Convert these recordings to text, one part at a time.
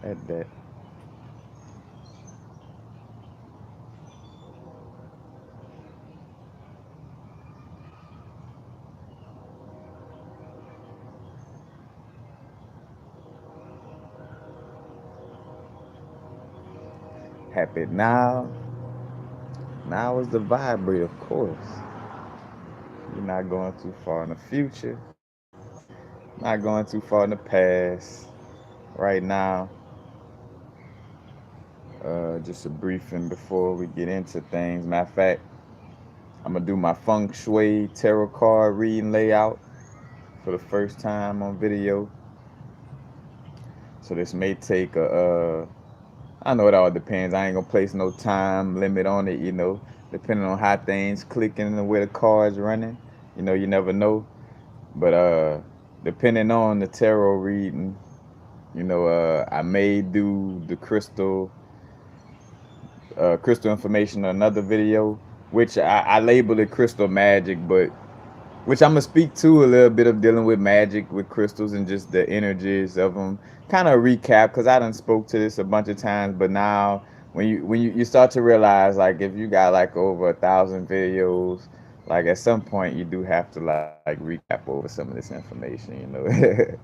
at that. Happy now. Now is the vibrate, of course. You're not going too far in the future. Not going too far in the past. Right now, just a briefing before we get into things. Matter of fact, I'm gonna do my Feng Shui tarot card reading layout for the first time on video. So this may take I know it all depends. I ain't gonna place no time limit on it, depending on how things clicking and where the cards running. You never know. But depending on the tarot reading, I may do the crystal information in another video, which I labeled it crystal magic, but which I'm gonna speak to a little bit of dealing with magic with crystals and just the energies of them. Kind of recap because I done spoke to this a bunch of times, but now when you start to realize like if you got like over 1,000 videos, like at some point you do have to like recap over some of this information.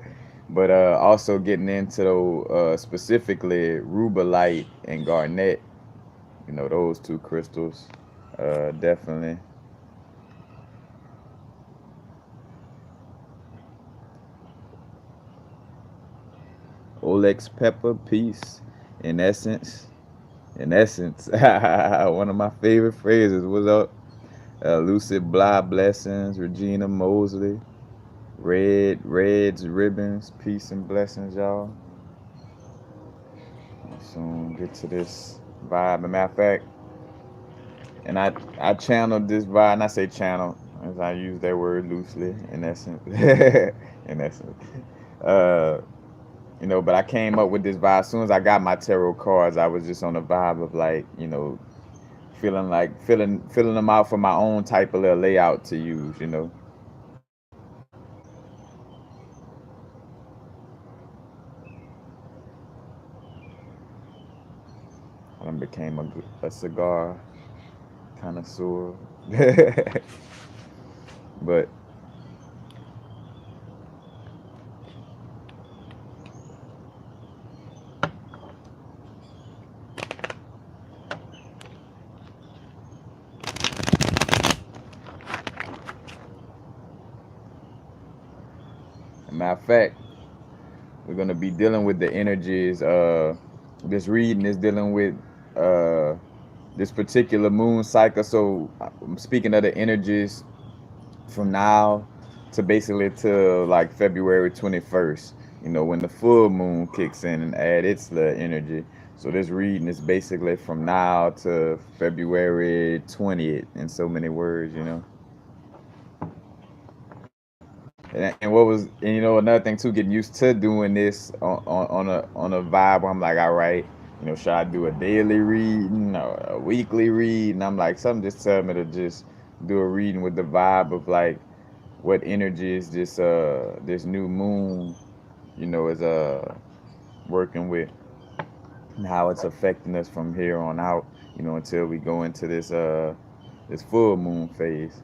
But also getting into specifically rubellite and garnet, those two crystals, definitely. Olex pepper, peace, in essence. In essence, one of my favorite phrases. What's up? Lucid Blah blessings, Regina Mosley, Reds ribbons, peace and blessings, y'all. I'll soon get to this vibe. As a matter of fact, and I channeled this vibe, and I say channel as I use that word loosely. In essence, in essence. Uh, but I came up with this vibe as soon as I got my tarot cards. I was just on a vibe of like, filling them out for my own type of little layout to use. I then became a cigar connoisseur. But matter of fact, we're gonna be dealing with the energies. This reading is dealing with uh, this particular moon cycle. So I'm speaking of the energies from now to basically to like February 21st. When the full moon kicks in and add its little energy. So this reading is basically from now to February 20th in so many words. And what was and another thing too, getting used to doing this on a vibe where I'm like, all right, should I do a daily reading or a weekly reading? I'm like, something just tell me to just do a reading with the vibe of like what energy is this new moon, is working with and how it's affecting us from here on out, until we go into this full moon phase.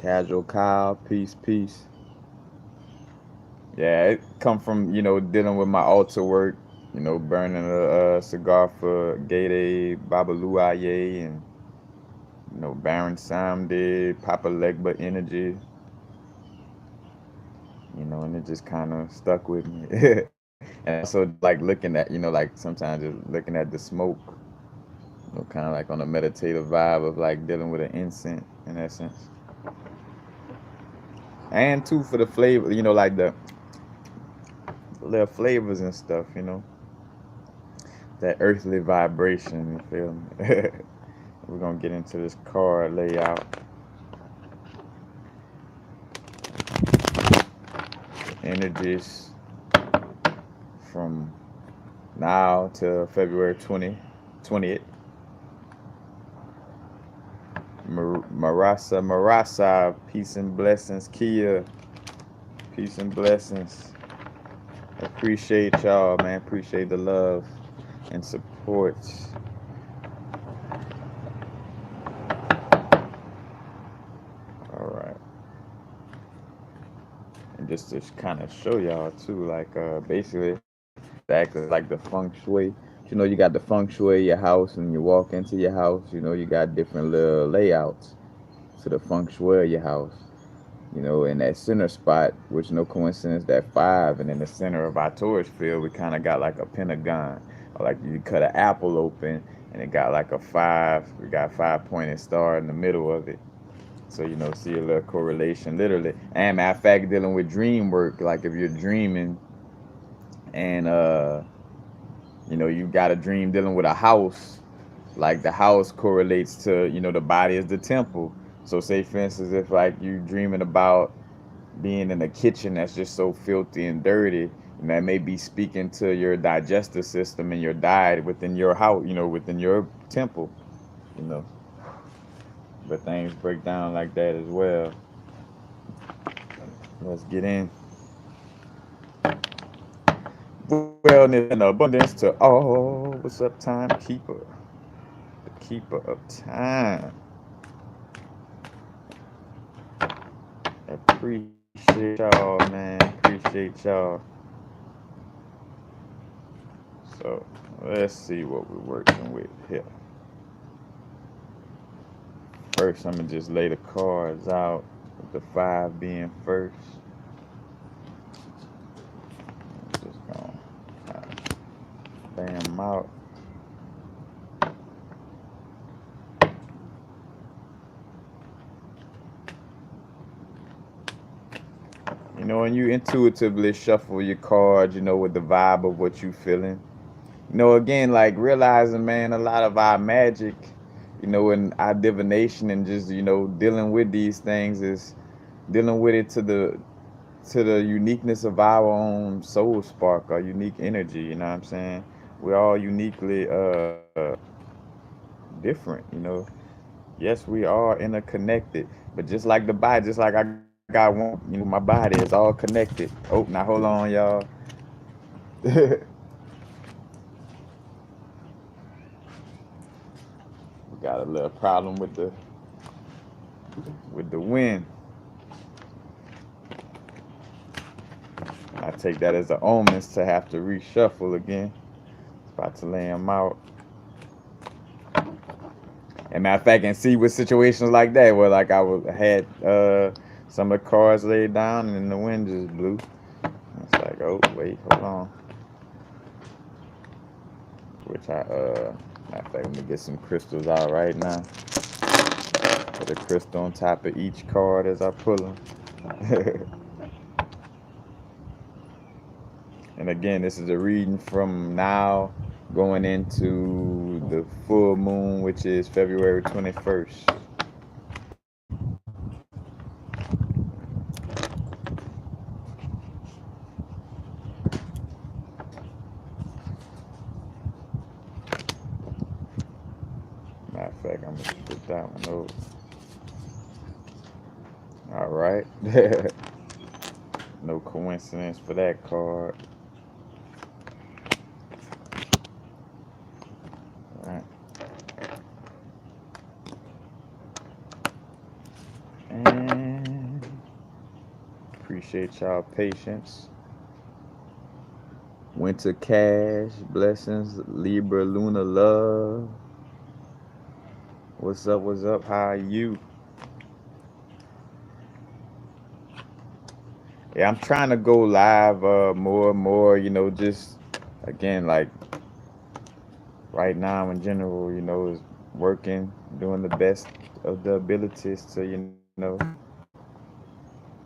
Casual Kyle, peace, peace. Yeah, it come from dealing with my altar work, burning a cigar for Gede Babaluaye and Baron Samdi, Papa Legba energy, and it just kind of stuck with me. And also like looking at like sometimes just looking at the smoke, kind of like on a meditative vibe of like dealing with an incense in essence, and too for the flavor, like the little flavors and stuff. That earthly vibration, you feel me? We're gonna get into this card layout. Energies from now to February 20th. Marasa, peace and blessings. Kia, peace and blessings. Appreciate y'all, man. Appreciate the love and support. All right. And just to kind of show y'all too, like basically exactly like the feng shui. You know, you got the feng shui of your house, and you walk into your house. You know, you got different little layouts to the feng shui of your house. You know, in that center spot, which no coincidence, that five, and in the center of our torus field, we kind of got like a pentagon, or like you cut an apple open, and it got like a five. We got 5 pointed star in the middle of it. So you know, see a little correlation, literally. And matter of fact, dealing with dream work, like if you're dreaming, and you know, you got a dream dealing with a house, like the house correlates to, you know, the body is the temple. So say for instance, if like you dreaming about being in a kitchen that's just so filthy and dirty, and that may be speaking to your digestive system and your diet within your house, you know, within your temple, you know. But things break down like that as well. Let's get in. Wellness and abundance to all. What's up, timekeeper? The keeper of time. Appreciate y'all, man. Appreciate y'all. So let's see what we're working with here. First, I'm gonna just lay the cards out, with the five being first. Just gonna lay them out. You know, and you intuitively shuffle your cards, you know, with the vibe of what you feeling. You know, again, like realizing, man, a lot of our magic, you know, and our divination and just, you know, dealing with these things is dealing with it to the uniqueness of our own soul spark, our unique energy, you know what I'm saying? We're all uniquely different, you know. Yes, we are interconnected, but just like the body, just like I got one, you know, my body is all connected. Oh, now hold on, y'all. We got a little problem with the wind. I take that as an omen to have to reshuffle again. About to lay them out. And matter of fact, and see with situations like that where like had some of the cards laid down and then the wind just blew. It's like, oh wait, hold on. Which matter of fact, let me get some crystals out right now. Put a crystal on top of each card as I pull them. And again, this is a reading from now going into the full moon, which is February 21st. Matter of fact, I'm gonna put that one over. All right. No coincidence for that card. All right. And appreciate y'all patience. Winter cash, blessings, Libra, Luna, love. What's up? What's up? How are you? Yeah, I'm trying to go live more and more, you know, just again, like right now in general, you know, is working, doing the best of the abilities to, you know,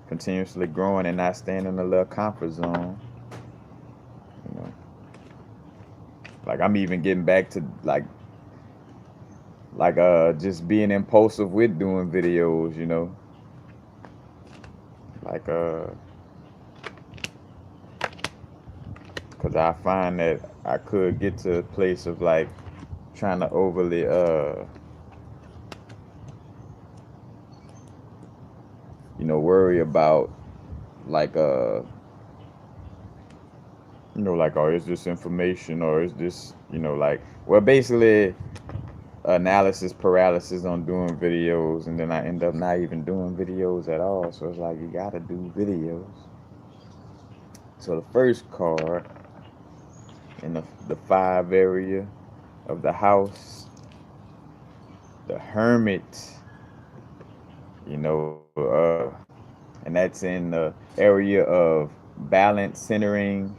continuously growing and not staying in a little comfort zone. You know, like I'm even getting back to just being impulsive with doing videos, you know. Like cuz I find that I could get to a place of like trying to overly worry about like like, oh, is this information or is this, like, well, basically analysis paralysis on doing videos, and then I end up not even doing videos at all. So it's like you gotta do videos. So the first card in the five area of the house, the Hermit, you know, and that's in the area of balance, centering,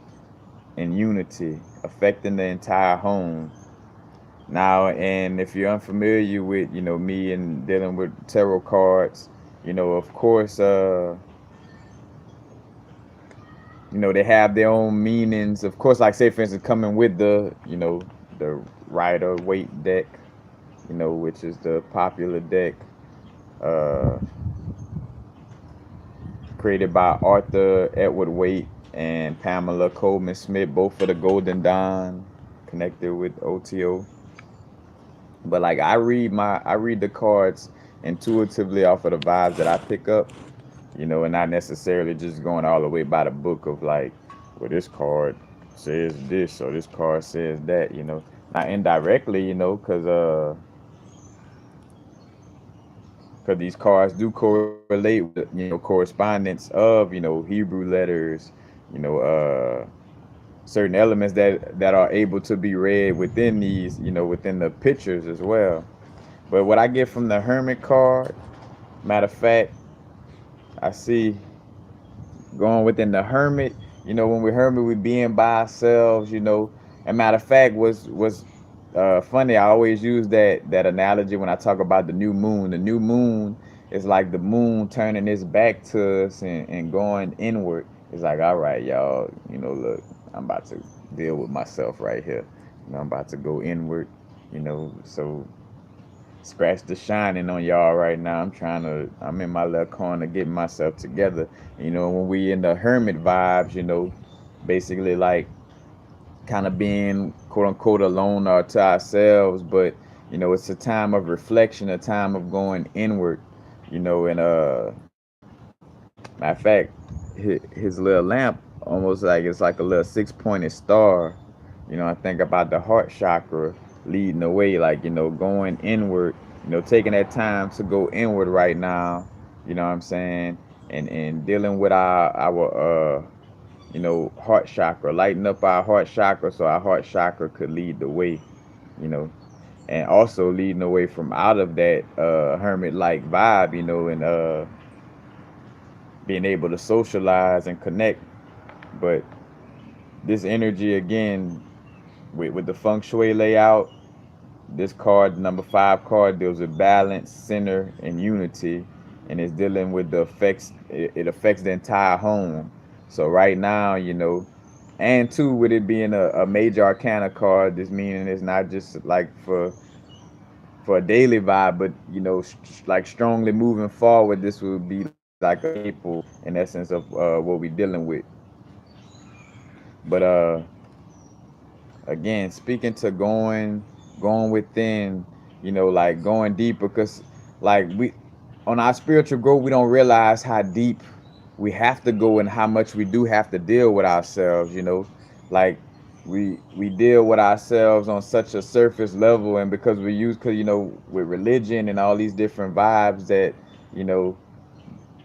and unity, affecting the entire home. Now, and if you're unfamiliar with, me and dealing with tarot cards, of course, they have their own meanings. Of course, like say for instance, coming with the Rider Waite deck, which is the popular deck, uh, created by Arthur Edward Waite and Pamela Coleman Smith, both for the Golden Dawn, connected with OTO. But like I read the cards intuitively off of the vibes that I pick up, and not necessarily just going all the way by the book of like, well, this card says this or this card says that. Not indirectly, because these cards do correlate with correspondence of Hebrew letters, you know uh certain elements that are able to be read within these, within the pictures as well. But what I get from the Hermit card, matter of fact, I see going within the Hermit, when we Hermit, we being by ourselves, and matter of fact, was funny. I always use that analogy when I talk about the new moon. The new moon is like the moon turning its back to us and going inward. It's like, all right, y'all, look, I'm about to deal with myself right here. I'm about to go inward, so scratch the shining on y'all right now. I'm in my little corner getting myself together. When we in the hermit vibes, basically like kind of being quote unquote alone or to ourselves, but it's a time of reflection, a time of going inward, and matter of fact, his little lamp almost like it's like a little six-pointed star. I think about the heart chakra leading the way, like, going inward, taking that time to go inward right now, you know what I'm saying? And dealing with our heart chakra, lighten up our heart chakra so our heart chakra could lead the way, you know, and also leading away from out of that hermit like vibe, and being able to socialize and connect. But this energy again with the feng shui layout, this card, number five card, deals with balance, center, and unity, and it's dealing with the effects. It affects the entire home. So right now, and two, with it being a major arcana card, this meaning it's not just like for a daily vibe, but like strongly moving forward, this would be like a staple in essence of what we're dealing with. But again, speaking to going within, like going deeper, because like we on our spiritual growth, we don't realize how deep we have to go and how much we do have to deal with ourselves. Like we deal with ourselves on such a surface level, and because we use, because with religion and all these different vibes you know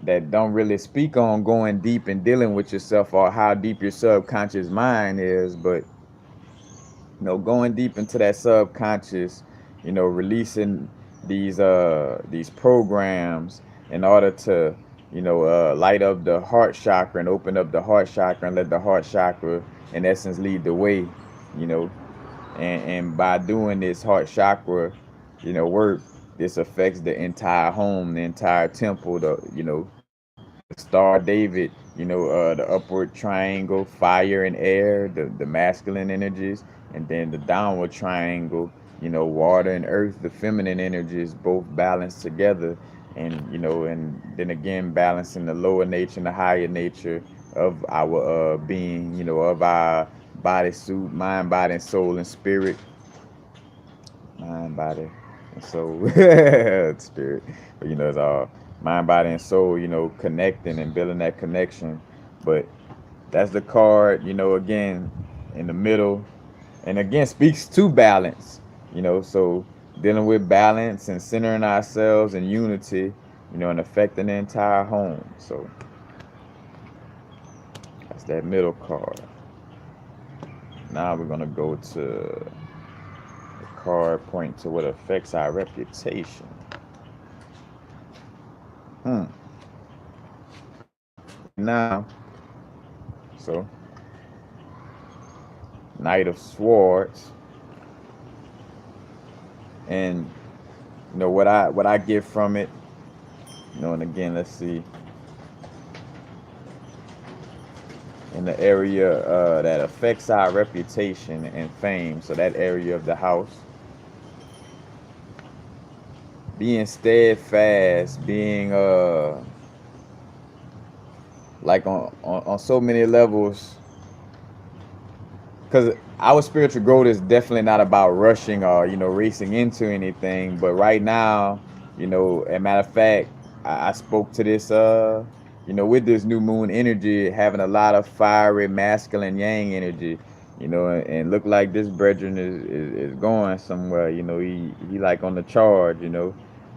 that don't really speak on going deep and dealing with yourself or how deep your subconscious mind is. But going deep into that subconscious, releasing these programs in order to, light up the heart chakra and open up the heart chakra and let the heart chakra, in essence, lead the way, you know. And by doing this heart chakra, work, this affects the entire home, the entire temple, the Star of David, the upward triangle, fire and air, the masculine energies, and then the downward triangle, water and earth, the feminine energies, both balanced together. And then again, balancing the lower nature and the higher nature of our being, of our body suit, mind, body, and soul and spirit, mind, body, So spirit, but it's all mind, body, and soul. Connecting and building that connection. But that's the card. Again, in the middle, and again speaks to balance. So dealing with balance and centering ourselves in unity. And affecting the entire home. So that's that middle card. Now we're gonna go to the card pointing to what affects our reputation. Right now, so Knight of Swords, and what I get from it. And again, let's see, in the area that affects our reputation and fame. So that area of the house, being steadfast, being like on so many levels, because our spiritual growth is definitely not about rushing or racing into anything. But right now, as a matter of fact, I spoke to this with this new moon energy having a lot of fiery masculine yang energy. And look like this brethren is going somewhere. He like on the charge.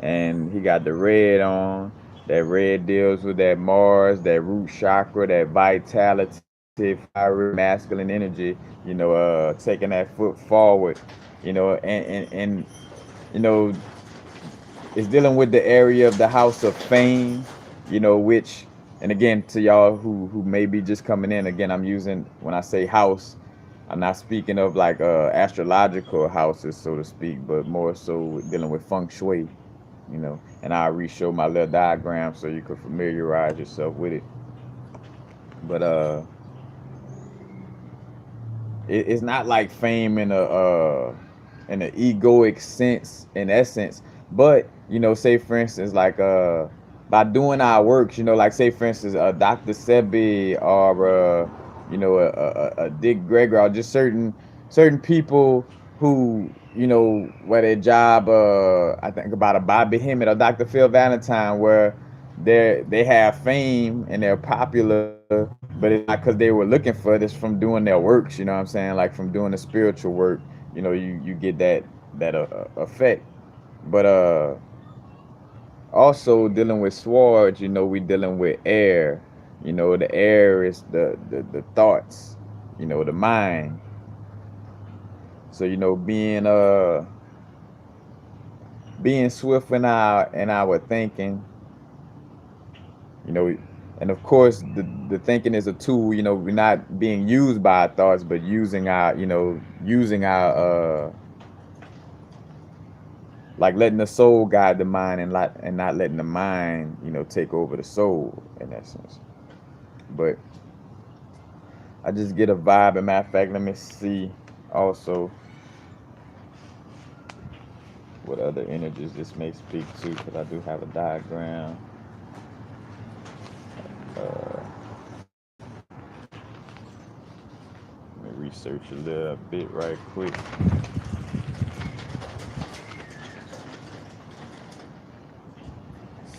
And he got the red on. That red deals with that Mars, that root chakra, that vitality, fiery masculine energy. Taking that foot forward. And you know, it's dealing with the area of the house of fame. Which, and again, to y'all who may be just coming in, again, I'm using, when I say house, I'm not speaking of like astrological houses, so to speak, but more so dealing with feng shui. And I'll re-show my little diagram so you can familiarize yourself with it. But it's not like fame in an egoic sense, in essence. But say for instance, like by doing our works, like say for instance, Dr. Sebi, or a Dick Gregory, or just certain people who where their job, I think about a Bobby Hemmett or Dr. Phil Valentine, where they have fame and they're popular, but it's not because they were looking for it. It's from doing their works. You know what I'm saying? Like from doing the spiritual work. You get that effect. But also dealing with swords. We dealing with air. The air is the thoughts. The mind. So being swift in our thinking. you know and of course the thinking is a tool. We're not being used by our thoughts, but using our like letting the soul guide the mind, and not letting the mind take over the soul in that sense. But I just get a vibe. And matter of fact, let me see also what other energies this may speak to, because I do have a diagram. uh, Let me research a little bit right quick.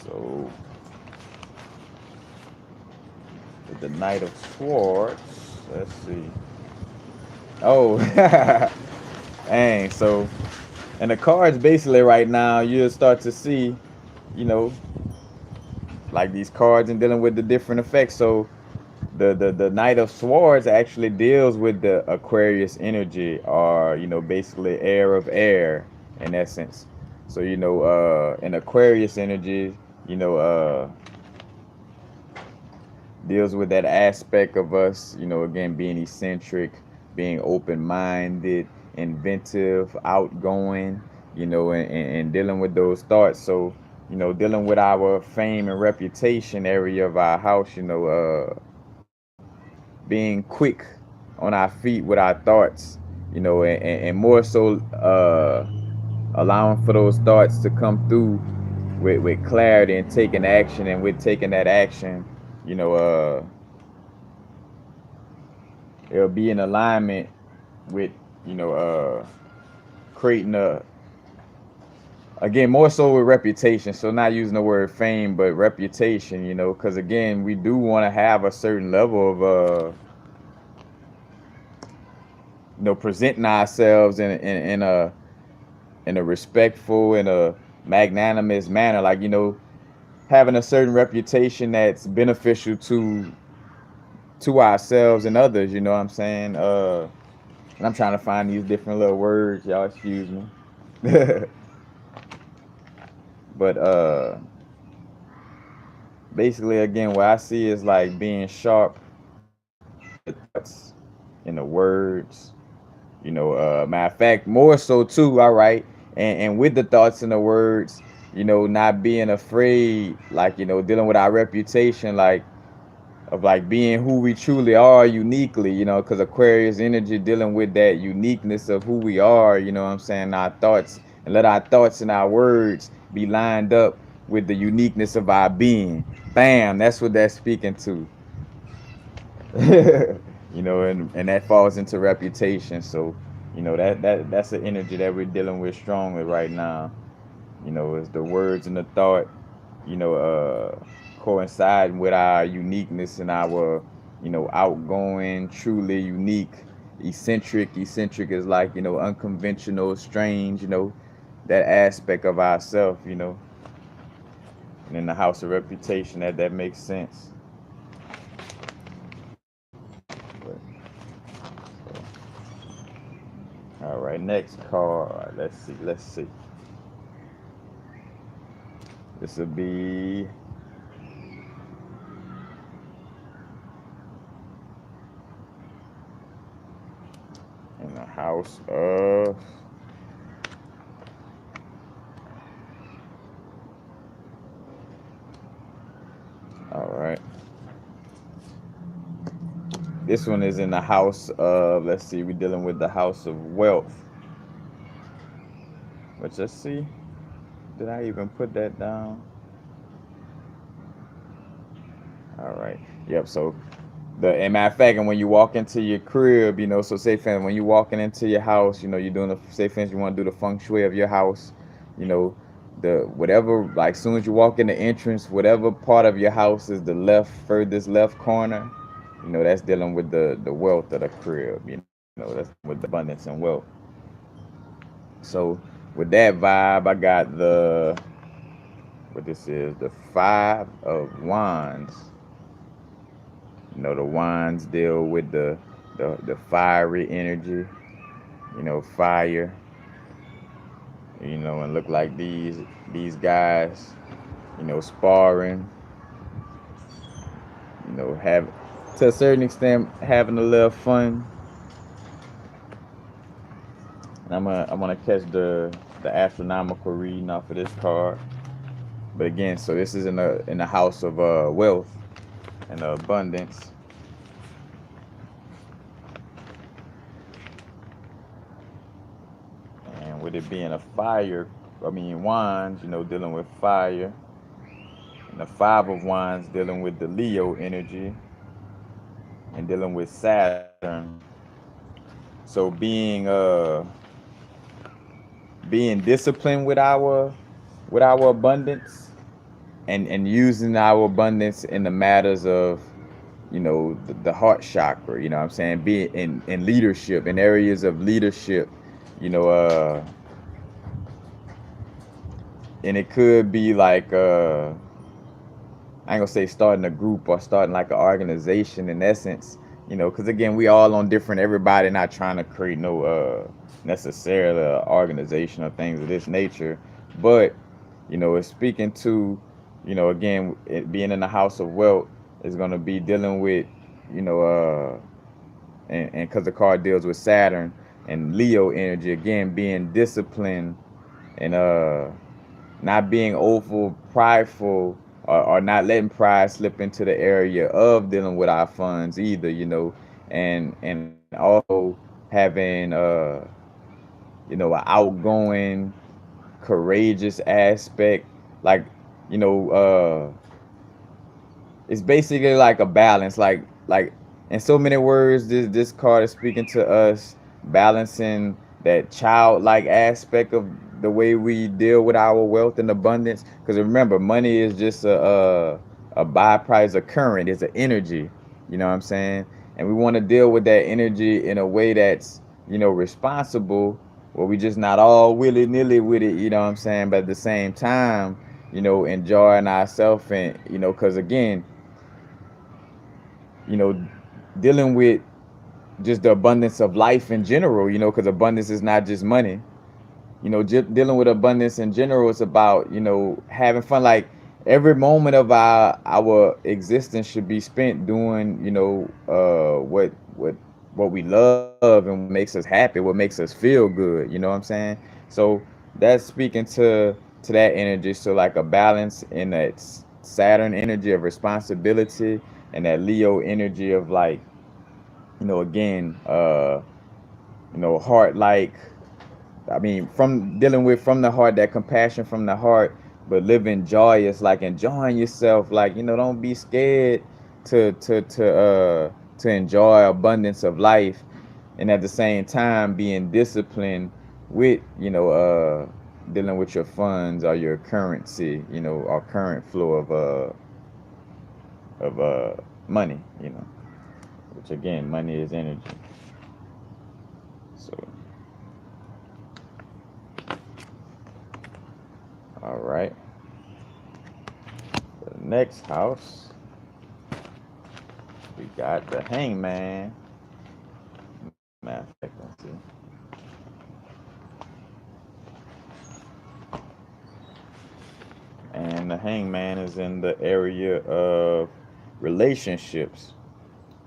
So, with the Knight of Swords, let's see. Oh, dang. So, and the cards basically right now, you'll start to see, you know, like these cards and dealing with the different effects. So, the Knight of Swords actually deals with the Aquarius energy, or basically air of air in essence. So in Aquarius energy, you know deals with that aspect of us, again, being eccentric, being open-minded, inventive, outgoing, and dealing with those thoughts. So dealing with our fame and reputation area of our house, being quick on our feet with our thoughts, and more so allowing for those thoughts to come through with clarity and taking action. And with taking that action, you know, uh, it'll be in alignment with, you know, uh, creating again, more so with reputation. So not using the word fame, but reputation, because again, we do want to have a certain level of presenting ourselves in a respectful and a magnanimous manner, like having a certain reputation that's beneficial to ourselves and others. You know what I'm saying? And I'm trying to find these different little words. Y'all excuse me. But basically, again, what I see is like being sharp in the thoughts, in the words. Matter of fact, more so too. All right, and with the thoughts and the words, not being afraid, like dealing with our reputation, like of like being who we truly are uniquely, because Aquarius energy dealing with that uniqueness of who we are, what I'm saying, our thoughts, and let our thoughts and our words be lined up with the uniqueness of our being. Bam, that's what that's speaking to. And that falls into reputation. So, that's the energy that we're dealing with strongly right now. Is the words and the thought, you know, coinciding with our uniqueness and our, outgoing, truly unique, eccentric. Eccentric is like, unconventional, strange, that aspect of ourself, And in the house of reputation, that makes sense. But, all right, next card. Let's see. Let's see. This will be in the house of. All right. This one is in the house of. Let's see. We're dealing with the house of wealth. But let's see. Did I even put that down? All right. Yep. So and matter of fact, and when you walk into your crib, so say fam, when you're walking into your house, you're doing the say fam, you want to do the feng shui of your house, you know, the whatever, like soon as you walk in the entrance, whatever part of your house is the furthest left corner, that's dealing with the wealth of the crib, that's with the abundance and wealth. So with that vibe, I got what this is, the 5 of Wands. The wands deal with the fiery energy, fire, and look like these guys, sparring, have to a certain extent having a little fun. And I'm gonna catch the astronomical reading off of this card. But again, so this is in the house of wealth and abundance. And with it being a fire, wands, dealing with fire. And the 5 of Wands dealing with the Leo energy and dealing with Saturn. So being disciplined with our abundance and using our abundance in the matters of the heart chakra, what I'm saying, being in leadership, in areas of leadership, and it could be like I ain't gonna say starting a group or starting like an organization in essence, because again, we all on different, everybody not trying to create no necessarily organization or things of this nature, but it's speaking to, again, it being in the house of wealth is gonna be dealing with, and because the card deals with Saturn and Leo energy, again, being disciplined and not being over prideful, or not letting pride slip into the area of dealing with our funds either, and also having an outgoing, courageous aspect, like you know it's basically like a balance, like in so many words, this card is speaking to us balancing that childlike aspect of the way we deal with our wealth and abundance. Because remember, money is just a byproduct, a current, it's an energy. You know what I'm saying? And we want to deal with that energy in a way that's, responsible, where we just not all willy nilly with it. You know what I'm saying? But at the same time, enjoying ourselves, and because again, you know, dealing with just the abundance of life in general. Because abundance is not just money. Dealing with abundance in general is about, having fun. Like every moment of our existence should be spent doing, what we love and what makes us happy, what makes us feel good. You know what I'm saying? So that's speaking to that energy. So like a balance in that Saturn energy of responsibility, and that Leo energy of like, again, heart, like, I mean, from dealing with from the heart, that compassion from the heart, but living joyous, like enjoying yourself, like, don't be scared to enjoy abundance of life, and at the same time being disciplined with, dealing with your funds or your currency, or current flow of money, which again, money is energy. So, all right. The next house, we got the Hangman. Matter of fact, let's see. And the Hangman is in the area of relationships.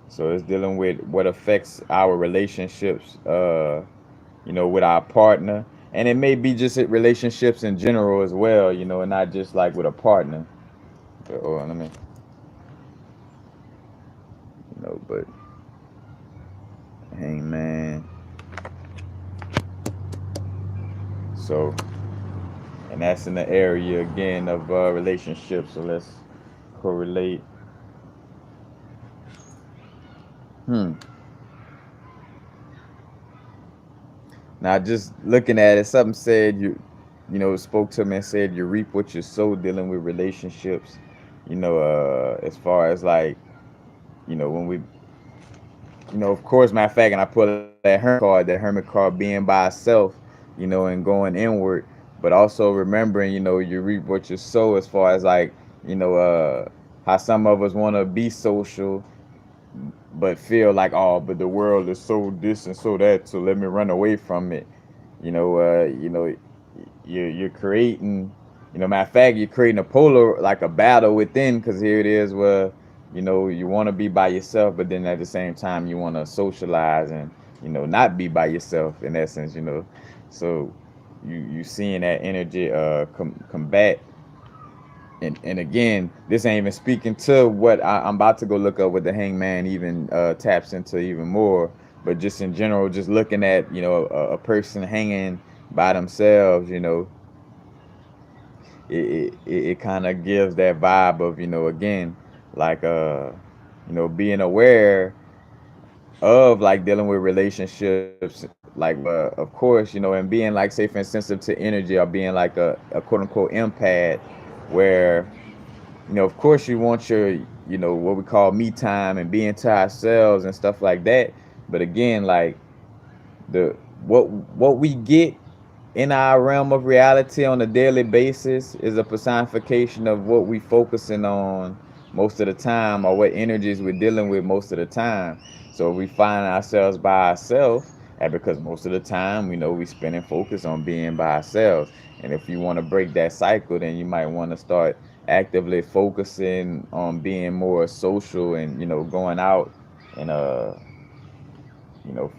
So it's dealing with what affects our relationships, with our partner. And it may be just relationships in general as well, and not just like with a partner. Or let me, but Hangman. So, and that's in the area again of relationships. So let's correlate. Hmm. Now, just looking at it, something said spoke to me and said you reap what you sow, dealing with relationships. As far as like, when we, of course, matter of fact, and I put that hermit card being by itself, and going inward, but also remembering, you reap what you sow, as far as like, how some of us want to be social, but feel like, oh, but the world is so this and so that, so let me run away from it. You're creating, matter of fact, you're creating a polar, like a battle within, because here it is where, you want to be by yourself, but then at the same time you want to socialize and, not be by yourself in essence. So you seeing that energy combat. And again, this ain't even speaking to what I'm about to go look up, what the Hangman even taps into even more. But just in general, just looking at, a person hanging by themselves, it kind of gives that vibe of, again, like, being aware of like dealing with relationships, like, of course, and being like, say for instance, sensitive to energy, or being like a quote unquote empath, where, of course, you want your, what we call me time, and being to ourselves and stuff like that. But again, like, the what we get in our realm of reality on a daily basis is a personification of what we focusing on most of the time, or what energies we're dealing with most of the time. So we find ourselves by ourselves, and because most of the time, we spending focus on being by ourselves. And if you want to break that cycle, then you might want to start actively focusing on being more social, and going out and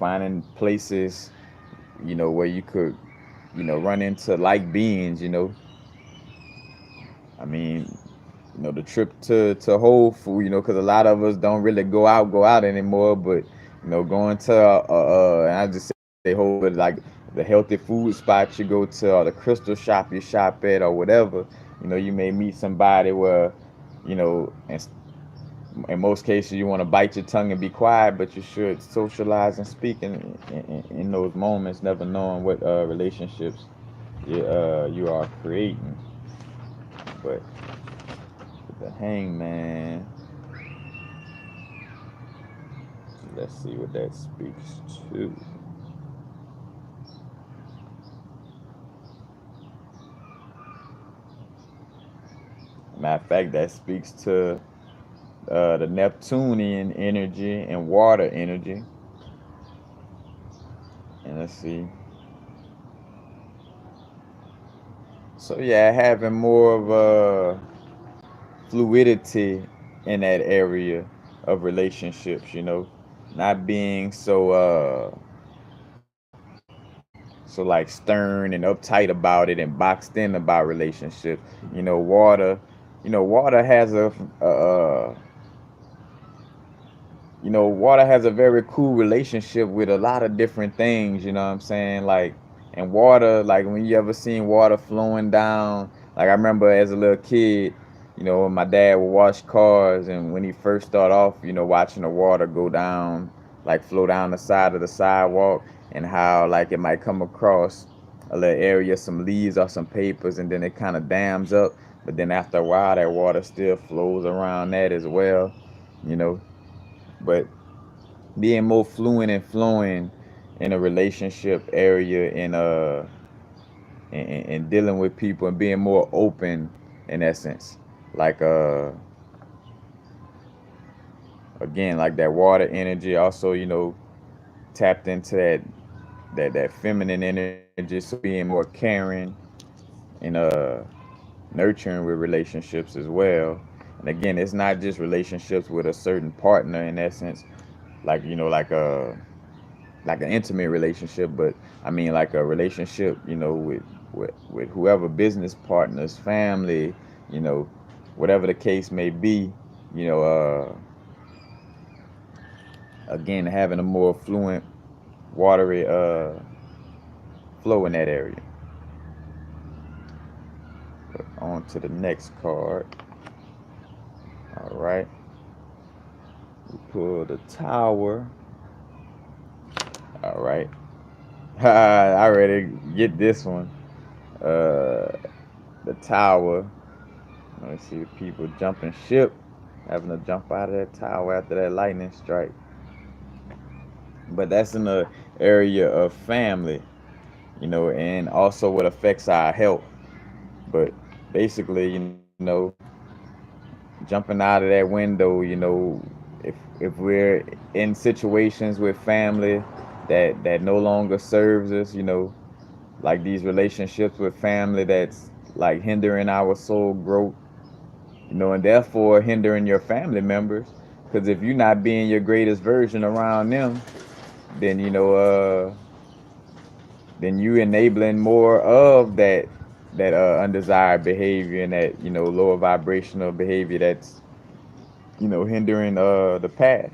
finding places, where you could, run into like beings. I mean, the trip to Whole Food, because a lot of us don't really go out anymore. But going to and I just say Whole Food, but like the healthy food spot you go to, or the crystal shop you shop at, or whatever. You may meet somebody where, and in most cases you want to bite your tongue and be quiet, but you should socialize and speak in those moments, never knowing what relationships you are creating. But the hangman, let's see what that speaks to. Matter of fact, that speaks to the Neptunian energy and water energy. And let's see. So yeah, having more of a fluidity in that area of relationships, not being so like stern and uptight about it and boxed in about relationships. Water, water has a water has a very cool relationship with a lot of different things, you know what I'm saying? Like, and water, like when you ever seen water flowing down, like I remember as a little kid, my dad would wash cars, and when he first started off, watching the water go down, like flow down the side of the sidewalk, and how like it might come across a little area, some leaves or some papers, and then it kind of dams up, but then after a while, that water still flows around that as well, you know. But being more fluent and flowing in a relationship area and dealing with people and being more open in essence, like again, like that water energy also, tapped into that feminine energy, so being more caring and nurturing with relationships as well. And again, it's not just relationships with a certain partner in essence, like like an intimate relationship, but I mean like a relationship, with whoever, business partners, family, you know, whatever the case may be, you know, again having a more fluent, watery flow in that area. But on to the next card. All right, we pull the Tower. All right, I already get this one. Uh, the Tower. Let me see the people jumping ship, having to jump out of that tower after that lightning strike. But that's in the area of family, and also what affects our health. But basically, jumping out of that window, if we're in situations with family that no longer serves us, like these relationships with family that's like hindering our soul growth, and therefore hindering your family members. Because if you're not being your greatest version around them, then then you enabling more of that undesired behavior and that lower vibrational behavior that's hindering the path.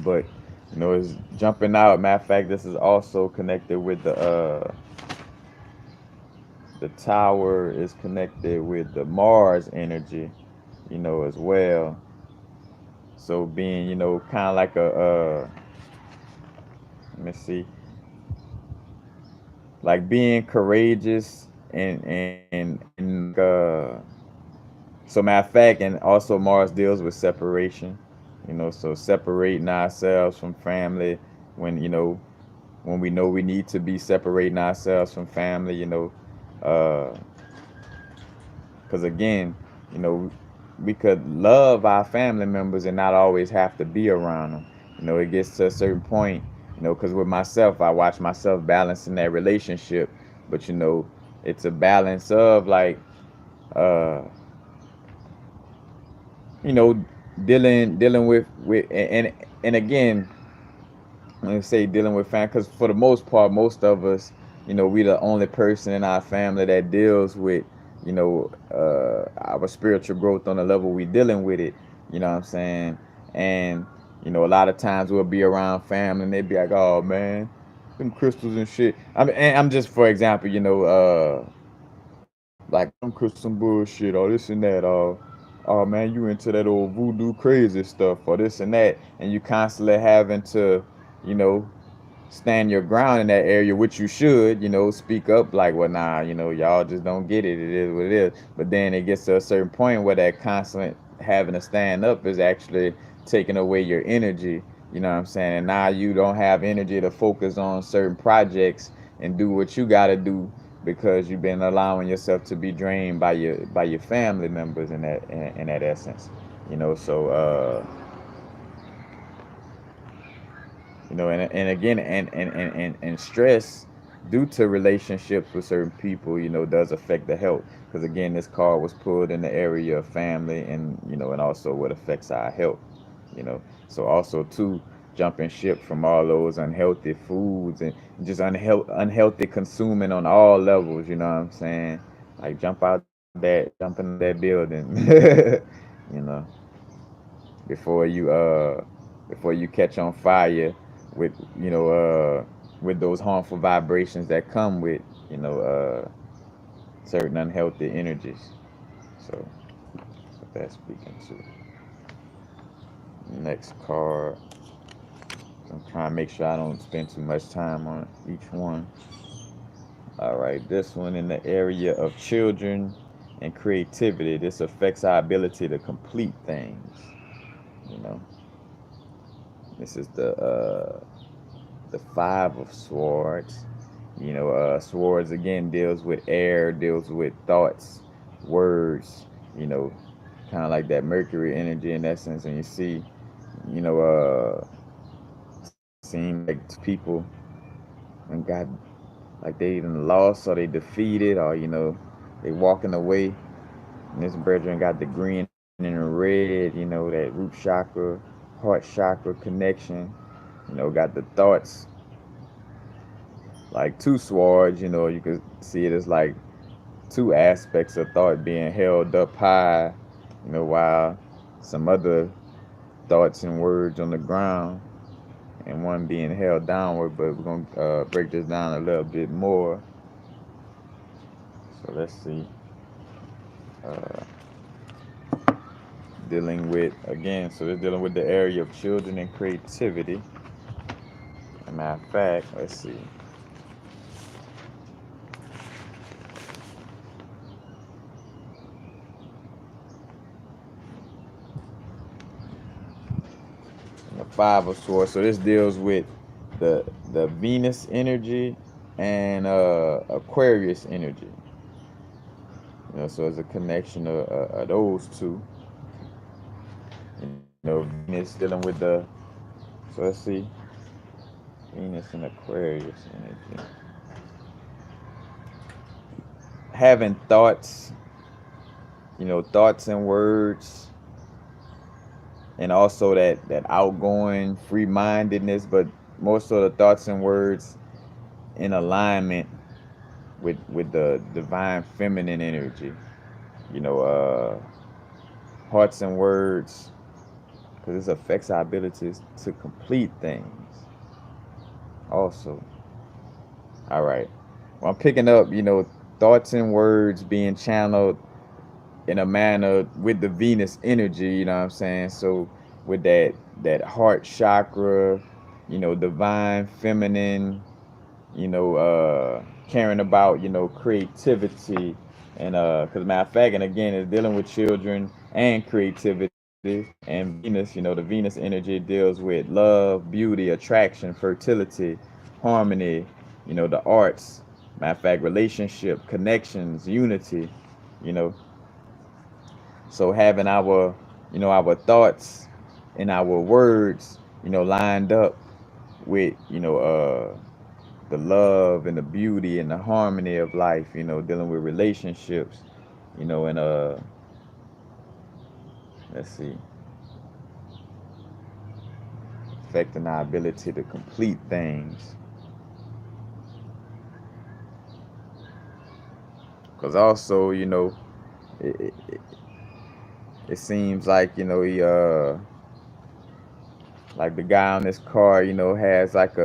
But it's jumping out. Matter of fact, this is also connected with the Tower is connected with the Mars energy, as well. So being, kind of like let me see, like being courageous and like so matter of fact, and also Mars deals with separation, so separating ourselves from family when we know we need to be separating ourselves from family, uh, because again, you know, we could love our family members and not always have to be around them. It gets to a certain point, because with myself, I watch myself balancing that relationship, but it's a balance of like, uh, you know, dealing with and again, let me say dealing with family, because for the most part, most of us, we the only person in our family that deals with, our spiritual growth on the level we dealing with it. You know what I'm saying? And a lot of times we'll be around family and they be like, "Oh man, them crystals and shit." I'm just for example, like them crystals some bullshit or this and that, or oh man, you into that old voodoo crazy stuff or this and that, and you constantly having to, you know stand your ground in that area, which you should, speak up like, well, nah, y'all just don't get it. It is what it is. But then it gets to a certain point where that constant having to stand up is actually taking away your energy. You know what I'm saying? And now you don't have energy to focus on certain projects and do what you got to do because you've been allowing yourself to be drained by your family members in that essence. So and again, and stress due to relationships with certain people, does affect the health. Because again, this card was pulled in the area of family, and and also what affects our health. So also too, jumping ship from all those unhealthy foods and just unhealthy consuming on all levels. You know what I'm saying? Like jumping out that building, you know, before you before you catch on fire with with those harmful vibrations that come with you know uh certain unhealthy energies. So that's what that's speaking to. Next card. I'm trying to make sure I don't spend too much time on each one. All right, this one in the area of children and creativity. This affects our ability to complete things. You know, this is the Five of Swords. Swords again deals with air, deals with thoughts, words. You know, kind of like that Mercury energy in essence. And you see, you know, seem like people and got like they even lost or they defeated or they walking away. And this brethren got the green and the red. That root chakra, heart chakra connection. Got the thoughts like two swords. You could see it as like two aspects of thought being held up high. While some other thoughts and words on the ground and one being held downward. But we're gonna break this down a little bit more. So let's see. Uh, Dealing with again, so they're dealing with the area of children and creativity. As a matter of fact, let's see. The Five of Swords. So this deals with the Venus energy and Aquarius energy. So it's a connection of those two. Venus dealing with the. So let's see. Venus and Aquarius energy. Having thoughts, thoughts and words, and also that outgoing free mindedness, but more so the thoughts and words in alignment with the divine feminine energy. You know, Hearts and words, because this affects our abilities to complete things. Also, all right. Well, I'm picking up, thoughts and words being channeled in a manner with the Venus energy, you know what I'm saying? So with that heart chakra, divine feminine, caring about, creativity and cause matter of fact, and again, it's dealing with children and creativity and Venus, the Venus energy deals with love, beauty, attraction, fertility, harmony, the arts, matter of fact, relationship, connections, unity, you know, so having our thoughts and our words, lined up with, the love and the beauty and the harmony of life, dealing with relationships, and let's see, affecting our ability to complete things. Because also, it, it, it seems like, he like the guy on this car, has like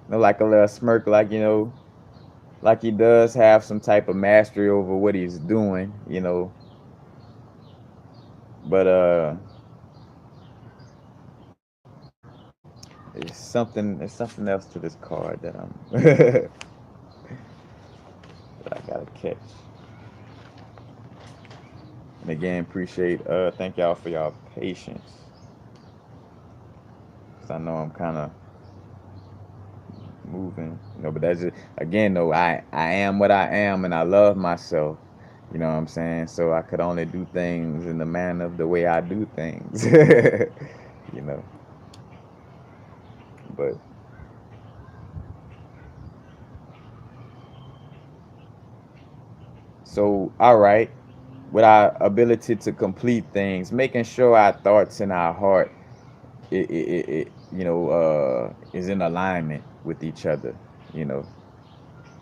like a little smirk, like he does have some type of mastery over what he's doing, but There's something else to this card that I'm that I gotta catch. And again, appreciate thank y'all for y'all patience. Cause I know I'm kind of moving, but that's just again though I am what I am and I love myself. You know what I'm saying? So I could only do things in the manner of the way I do things. you know, but so all right, with our ability to complete things, making sure our thoughts and our heart is in alignment with each other, you know,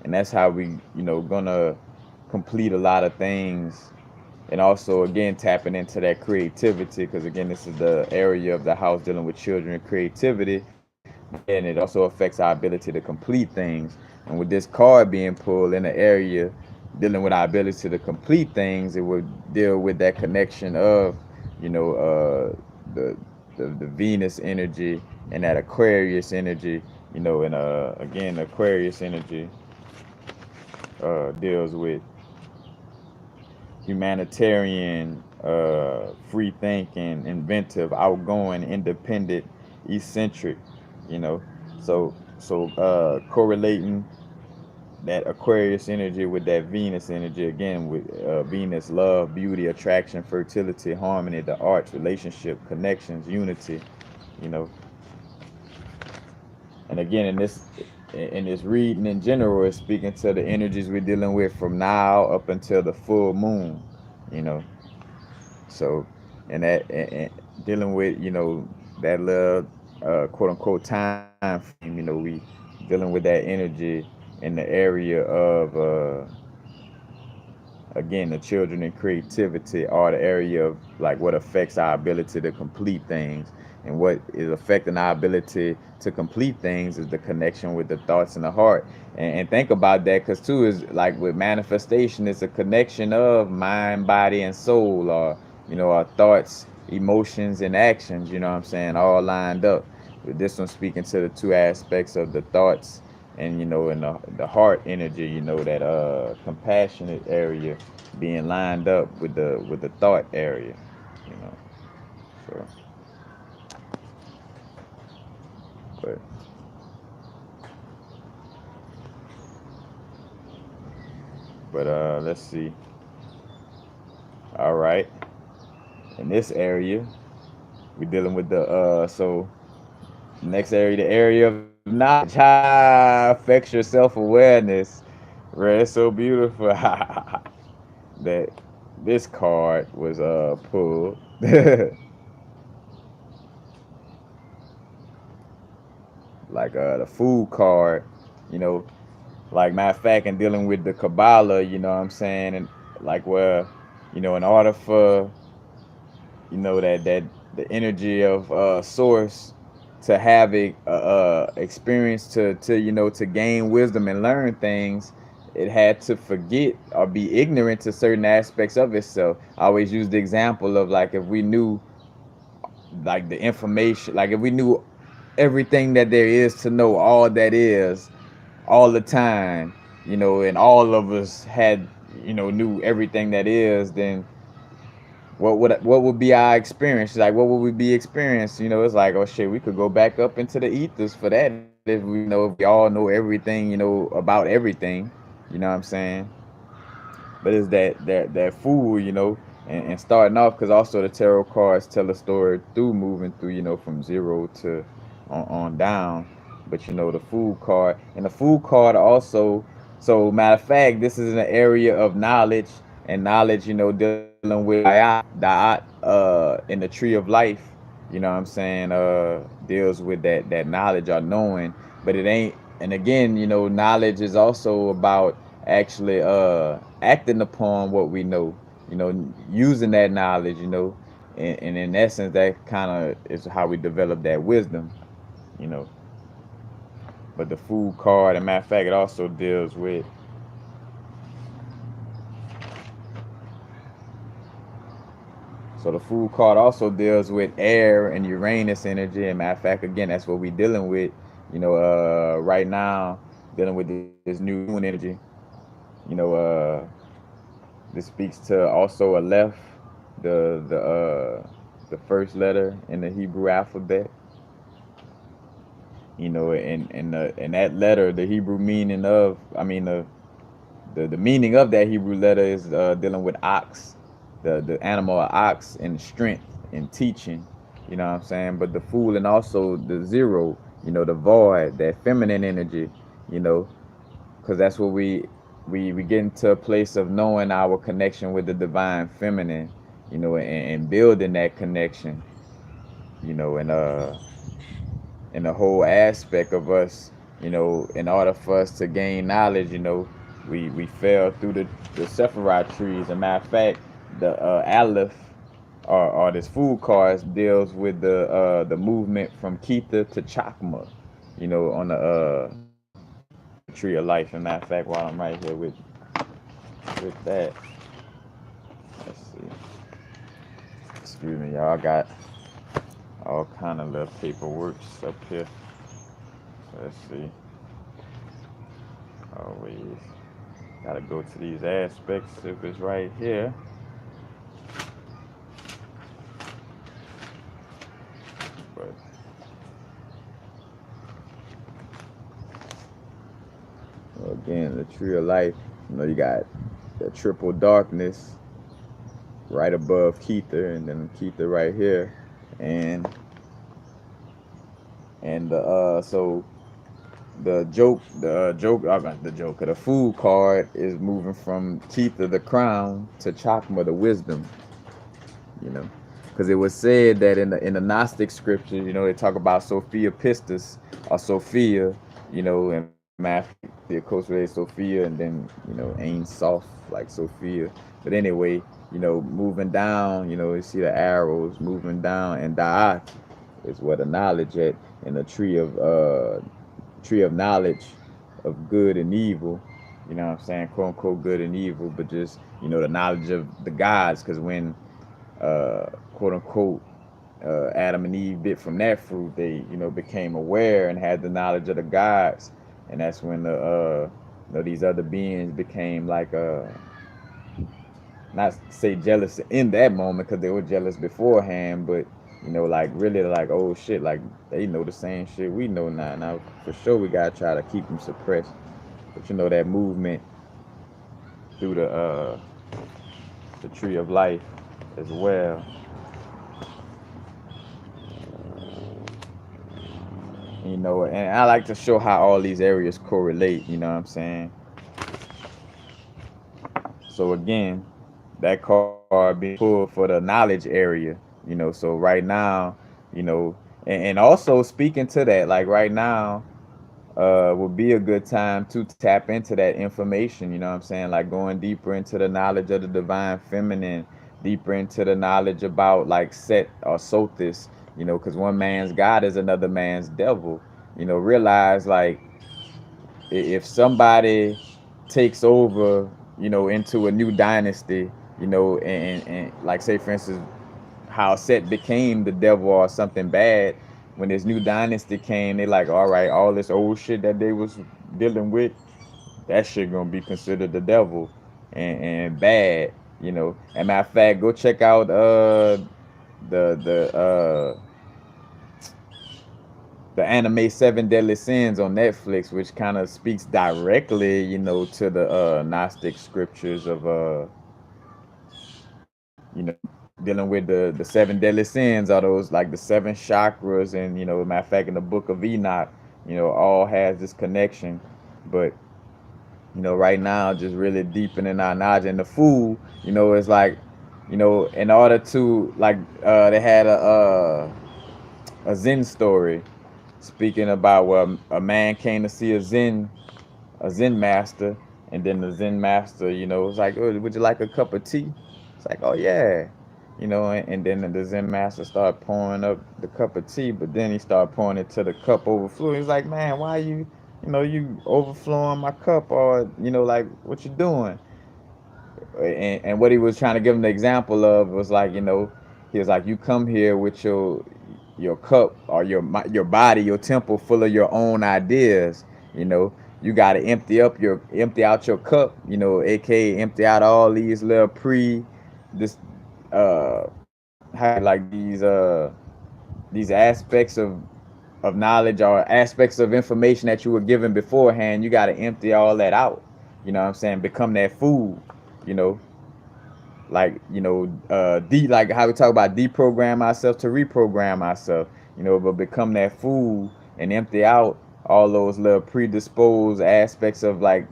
and that's how we gonna complete a lot of things. And also again tapping into that creativity, because again this is the area of the house dealing with children and creativity, and it also affects our ability to complete things. And with this card being pulled in the area dealing with our ability to complete things, it would deal with that connection of you know the the Venus energy and that Aquarius energy, and again Aquarius energy deals with humanitarian, free thinking, inventive, outgoing, independent, eccentric, you know. So correlating that Aquarius energy with that Venus energy, again with Venus, love, beauty, attraction, fertility, harmony, the arts, relationship, connections, unity, you know. And again, in this reading in general, is speaking to the energies we're dealing with from now up until the full moon, you know. So, and dealing with that little quote unquote time frame, we dealing with that energy in the area of again the children and creativity, or the area of like what affects our ability to complete things. And what is affecting our ability to complete things is the connection with the thoughts and the heart. And think about that, because too is like with manifestation, it's a connection of mind, body, and soul, or our thoughts, emotions, and actions, you know what I'm saying, all lined up. With this one speaking to the two aspects of the thoughts and and the heart energy, that compassionate area being lined up with the thought area, you know. So, but let's see. All right, in this area, we're dealing with the next area, the area of knowledge. Ha! Affects your self awareness. Right, it's so beautiful that this card was pulled. Like the food card, you know, like matter of fact, in dealing with the Kabbalah, you know what I'm saying, and like where, in order for that the energy of source to have a experience to to gain wisdom and learn things, it had to forget or be ignorant to certain aspects of itself. I always use the example of like if we knew like the information, like if we knew everything that there is to know, all that is, all the time, and all of us had, knew everything that is, then what would be our experience? Like, what would we be experiencing? It's like, oh shit, we could go back up into the ethers for that if if we all know everything, about everything. You know what I'm saying? But it's that fool, and starting off, because also the tarot cards tell a story through moving through, from zero to on down. But the fool card, and the fool card also. So matter of fact, this is an area of knowledge, and knowledge, dealing with in the tree of life. You know what I'm saying? Deals with that knowledge or knowing, but it ain't. And again, knowledge is also about actually acting upon what we know, using that knowledge, and in essence that kind of is how we develop that wisdom, you know. But the food card, and matter of fact, it also deals with So the food card also deals with air and Uranus energy. And matter of fact, again, that's what we dealing with. Right now, dealing with this new moon energy. You know, this speaks to also Aleph, the first letter in the Hebrew alphabet. And that letter, the Hebrew meaning of, I mean, the meaning of that Hebrew letter is dealing with ox, the animal ox, and strength and teaching. You know what I'm saying? But the fool and also the zero, the void, that feminine energy, you know, because that's what we get into a place of knowing our connection with the divine feminine, and building that connection, and the whole aspect of us, in order for us to gain knowledge, we fell through the Sephiroth trees. As a matter of fact, the Aleph, or this food cards, deals with the movement from Ketha to Chakma, on the tree of life. And matter of fact, while I'm right here with that, let's see. Excuse me, y'all. I got all kind of little paperwork up here. Let's see. Always gotta go to these aspects if it's right here. But again, the tree of life, you got the triple darkness right above Kether, and then Kether right here, and so the joke, the food card is moving from Kether, the crown, to Chakma, the wisdom. You know, because it was said that in the Gnostic scriptures, they talk about Sophia Pistis, or Sophia, and math, the Akosre Sophia, and then Ain Soft, like Sophia. But anyway, moving down, you see the arrows moving down, and Da'at is where the knowledge at, and the tree of knowledge of good and evil. You know what I'm saying? Quote unquote good and evil, but just the knowledge of the gods, because when quote unquote Adam and Eve bit from that fruit, they became aware and had the knowledge of the gods, and that's when these other beings became like not say jealous in that moment, because they were jealous beforehand, but like really like, oh shit, like they know the same shit we know now. Now for sure we gotta try to keep them suppressed, but that movement through the tree of life as well. And I like to show how all these areas correlate, you know what I'm saying? So again, that card being pulled for the knowledge area, so right now, and also speaking to that, like right now, would be a good time to tap into that information, you know what I'm saying? Like going deeper into the knowledge of the divine feminine, deeper into the knowledge about like Set or Sothis, because one man's God is another man's devil. Realize like if somebody takes over, into a new dynasty, and like say for instance, how Set became the devil or something bad. When this new dynasty came, they like, all right, all this old shit that they was dealing with, that shit gonna be considered the devil and bad. And matter of fact, go check out the the anime Seven Deadly Sins on Netflix, which kind of speaks directly, to the Gnostic scriptures of dealing with the seven deadly sins, are those like the seven chakras, and matter of fact, in the book of Enoch, all has this connection. But right now, just really deepening our knowledge. And the fool, is like, in order to like, they had a Zen story speaking about where a man came to see a Zen master, and then the Zen master, was like, oh, would you like a cup of tea? It's like, oh yeah, and then the Zen master started pouring up the cup of tea, but then he started pouring it till the cup overflowed. He's like, man, why you overflowing my cup, or like what you doing? And what he was trying to give him the example of was like, He was like, you come here with your cup or your body, your temple full of your own ideas. You know, you got to empty out your cup. You know, aka empty out all these little this how like these aspects of knowledge or aspects of information that you were given beforehand. You got to empty all that out. You know what I'm saying? Become that food. You know, like like how we talk about deprogram ourselves to reprogram ourselves, but become that fool and empty out all those little predisposed aspects of, like,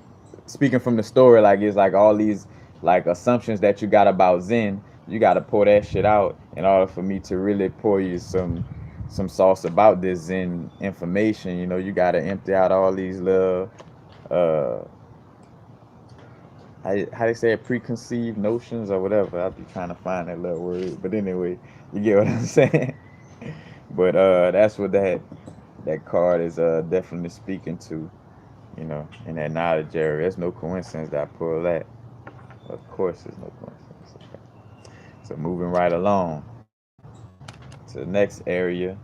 speaking from the story, like it's like all these like assumptions that you got about Zen. You got to pour that shit out in order for me to really pour you some sauce about this Zen information. You got to empty out all these little uh how they say it, preconceived notions or whatever. I'll be trying to find that little word, but anyway, you get what I'm saying. But that's what that card is definitely speaking to. In that knowledge area. There's no coincidence that I pull that. Of course, there's no coincidence. Okay. So moving right along to the next area,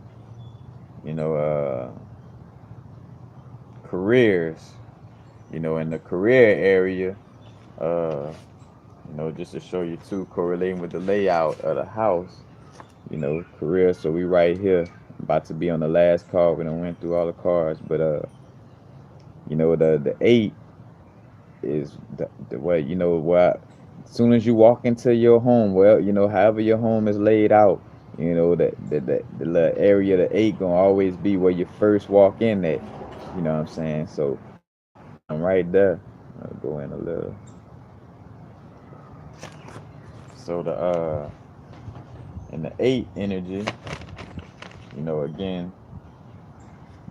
you know, uh, careers. In the career area, uh, just to show you too, correlating with the layout of the house, career. So we right here, about to be on the last card. We done went through all the cards, but the eight is the way, what. As soon as you walk into your home, well, however your home is laid out, the little area, the eight gonna always be where you first walk in at. You know what I'm saying? So I'm right there. I'll go in a little. So in the eight energy, again,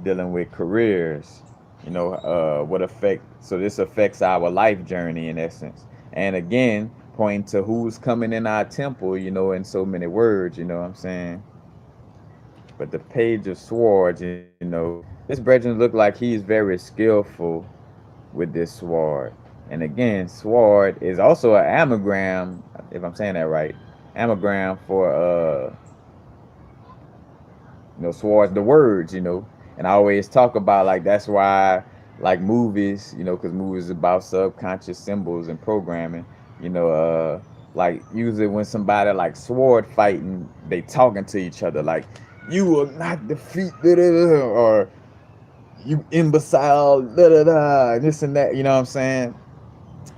dealing with careers, what affect, so this affects our life journey in essence. And again, pointing to who's coming in our temple, in so many words, you know what I'm saying? But the page of swords, this brethren look like he's very skillful with this sword. And again, sword is also an anagram, if I'm saying that right, anagram for swords, the words, and I always talk about, like, that's why, like, movies, because movies is about subconscious symbols and programming, like, usually when somebody like sword fighting, they talking to each other like, you will not defeat, da, da, da, or you imbecile, da, da, da, and this and that, you know what I'm saying?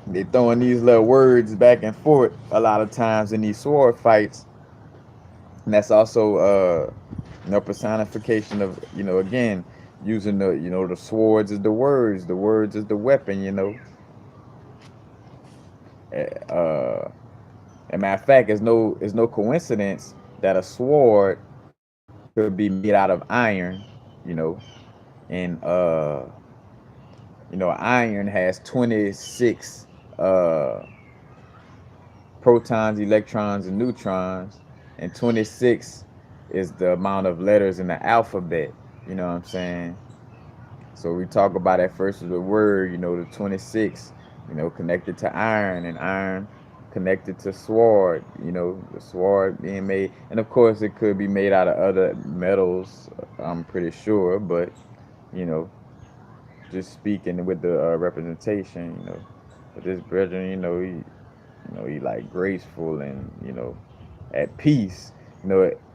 They throwing these little words back and forth a lot of times in these sword fights. And that's also personification of, again, using the swords as the words as the weapon. uh and matter of fact, it's no coincidence that a sword could be made out of iron. you know and iron has 26 uh protons, electrons, and neutrons, and 26 is the amount of letters in the alphabet. You know what I'm saying? So we talk about at first as the word, the 26, connected to iron, and iron connected to sword, the sword being made. And of course, it could be made out of other metals, I'm pretty sure, but, you know, just speaking with the representation, but this brethren, he like graceful and, at peace,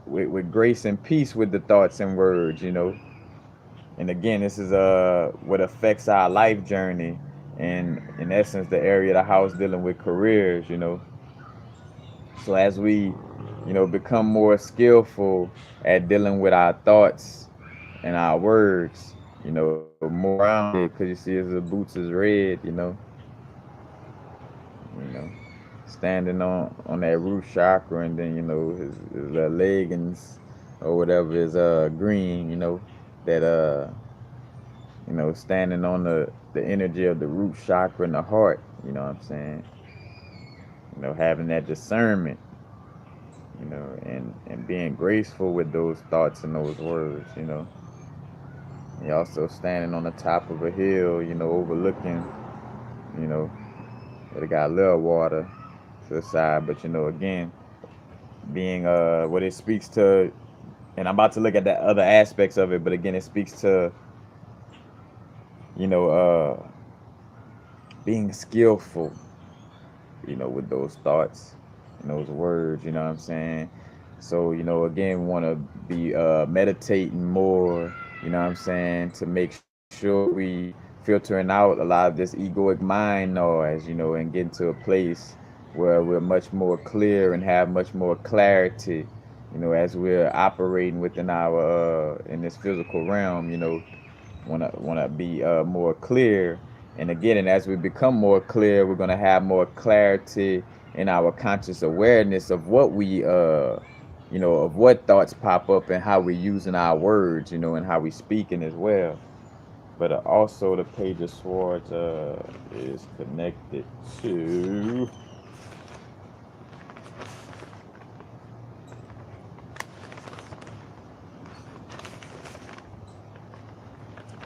with grace and peace with the thoughts and words. And again, this is what affects our life journey, and in essence the area of the house dealing with careers. So as we, become more skillful at dealing with our thoughts and our words, more rounded, because you see his boots is red. you know standing on that root chakra, and then, his leggings or whatever is green. That standing on the energy of the root chakra and the heart. You know what I'm saying? Having that discernment. And being graceful with those thoughts and those words. He also standing on the top of a hill, overlooking. You know, it got a little water to the side, but again, being what it speaks to, and I'm about to look at the other aspects of it, but again, it speaks to, you know, being skillful, with those thoughts and those words, you know what I'm saying? So, again, want to be meditating more, you know what I'm saying, to make sure we filtering out a lot of this egoic mind noise, and getting to a place where we're much more clear and have much more clarity, as we're operating within our in this physical realm, want to be more clear. And again, and as we become more clear, we're going to have more clarity in our conscious awareness of what we of what thoughts pop up and how we're using our words, and how we speaking as well. But also the page of swords is connected to,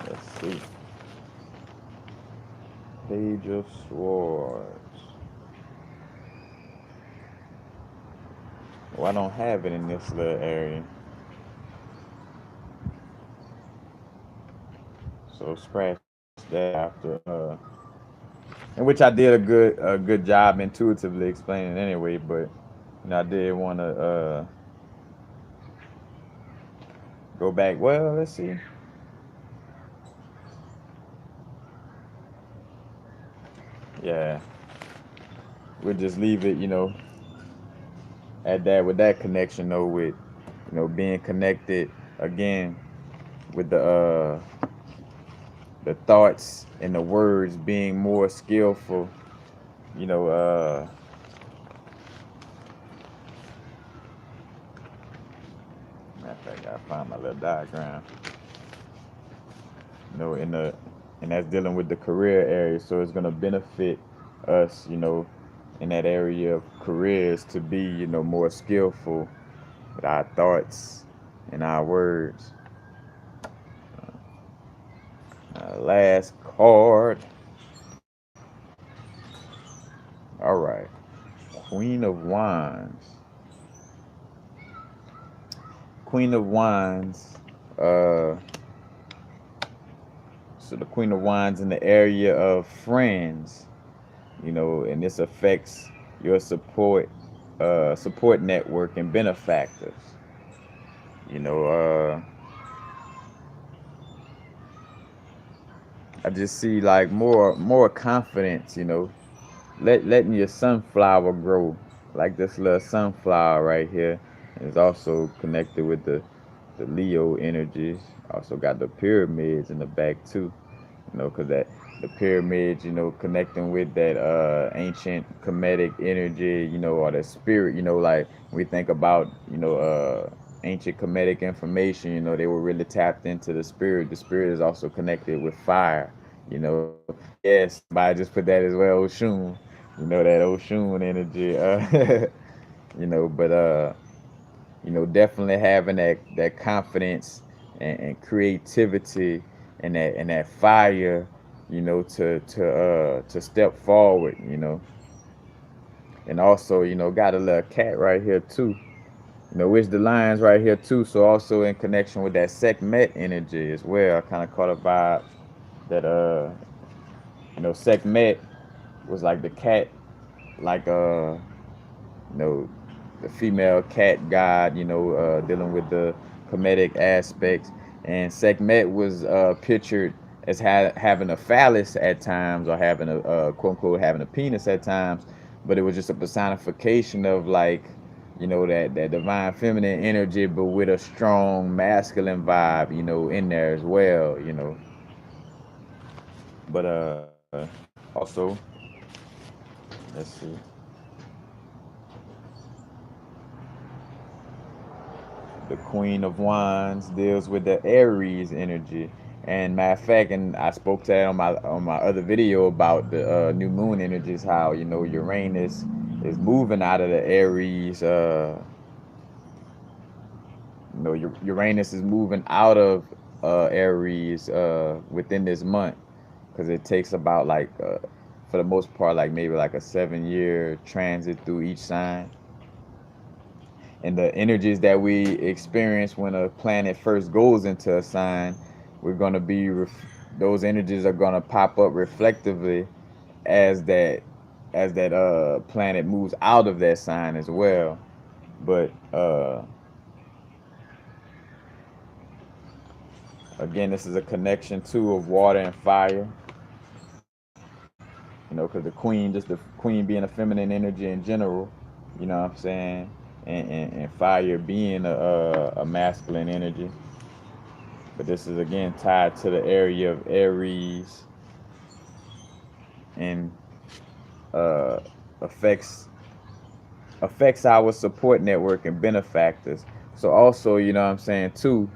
let's see, page of swords. Well, I don't have it in this little area, so scratch that after. In which I did a good job intuitively explaining anyway, but I did want to go back. Well, let's see. Yeah, we'll just leave it, at that, with that connection though, with being connected again with the thoughts and the words being more skillful. You know, matter of fact, I gotta find my little diagram. In the and that's dealing with the career area, so it's gonna benefit us, in that area of careers to be, more skillful with our thoughts and our words. Last card. All right. Queen of Wands. Queen of Wands. So the Queen of Wands in the area of friends, and this affects your support network and benefactors. You know, I just see like more confidence. Letting your sunflower grow, like this little sunflower right here, is also connected with the Leo energies. Also got the pyramids in the back too. Because that the pyramids, connecting with that ancient Kemetic energy, or the spirit, like we think about, ancient Kemetic information, they were really tapped into the spirit. The spirit is also connected with fire, you know. Yes, but I just put that as well, Oshun, that Oshun energy, but definitely having that confidence and creativity and that fire, to step forward, and also, got a little cat right here too, which the lions right here too. So also in connection with that Sekhmet energy as well. I kind of caught a vibe that Sekhmet was like the cat, like you know, the female cat god, dealing with the comedic aspects. And Sekhmet was pictured as having a phallus at times, or having a quote unquote having a penis at times, but it was just a personification of like, that divine feminine energy, but with a strong masculine vibe, in there as well, But also, let's see. The Queen of Wands deals with the Aries energy. And matter of fact, and I spoke to that on my other video about the new moon energies, how Uranus is moving out of the Aries. Uranus is moving out of Aries within this month, because it takes about like for the most part like maybe like a 7-year transit through each sign. and the energies that we experience when a planet first goes into a sign, we're going to be those energies are going to pop up reflectively as that planet moves out of that sign as well. But again, this is a connection too of water and fire. Because the queen, just the queen being a feminine energy in general, you know what I'm saying, and fire being a masculine energy. But this is again tied to the area of Aries and uh, affects affects our support network and benefactors. So also, you know what I'm saying too,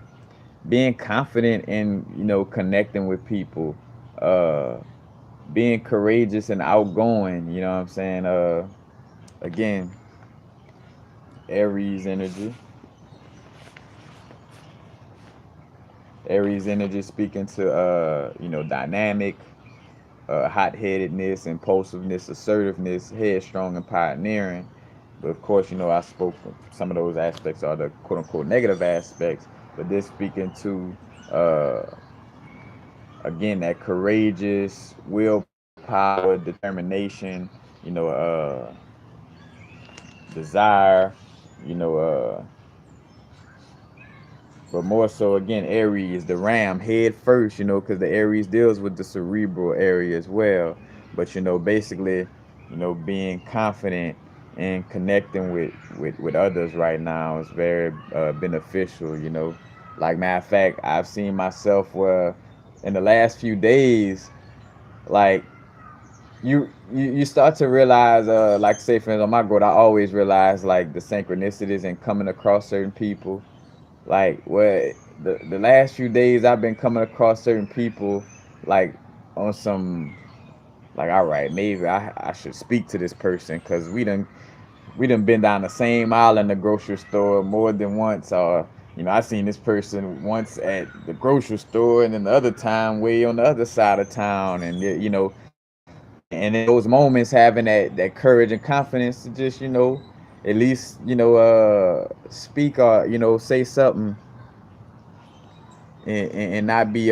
being confident in connecting with people, uh, being courageous and outgoing. You know what I'm saying. Again, Aries energy. Aries energy speaking to dynamic, hot-headedness, impulsiveness, assertiveness, headstrong, and pioneering. But of course, I spoke some of those aspects are the quote unquote negative aspects. But this speaking to again that courageous willpower, determination, you know, desire, you know, but more so again Aries, the ram, head first, because the Aries deals with the cerebral area as well. But basically, being confident and connecting with others right now is very beneficial. Like matter of fact, I've seen myself where in the last few days, like you start to realize, like say for instance on my growth, I always realize like the synchronicities and coming across certain people like what the last few days I've been coming across certain people like on some like all right, maybe I should speak to this person because we done been down the same aisle in the grocery store more than once, or I seen this person once at the grocery store and then the other time way on the other side of town, and and in those moments having that courage and confidence to just at least speak or say something, and not be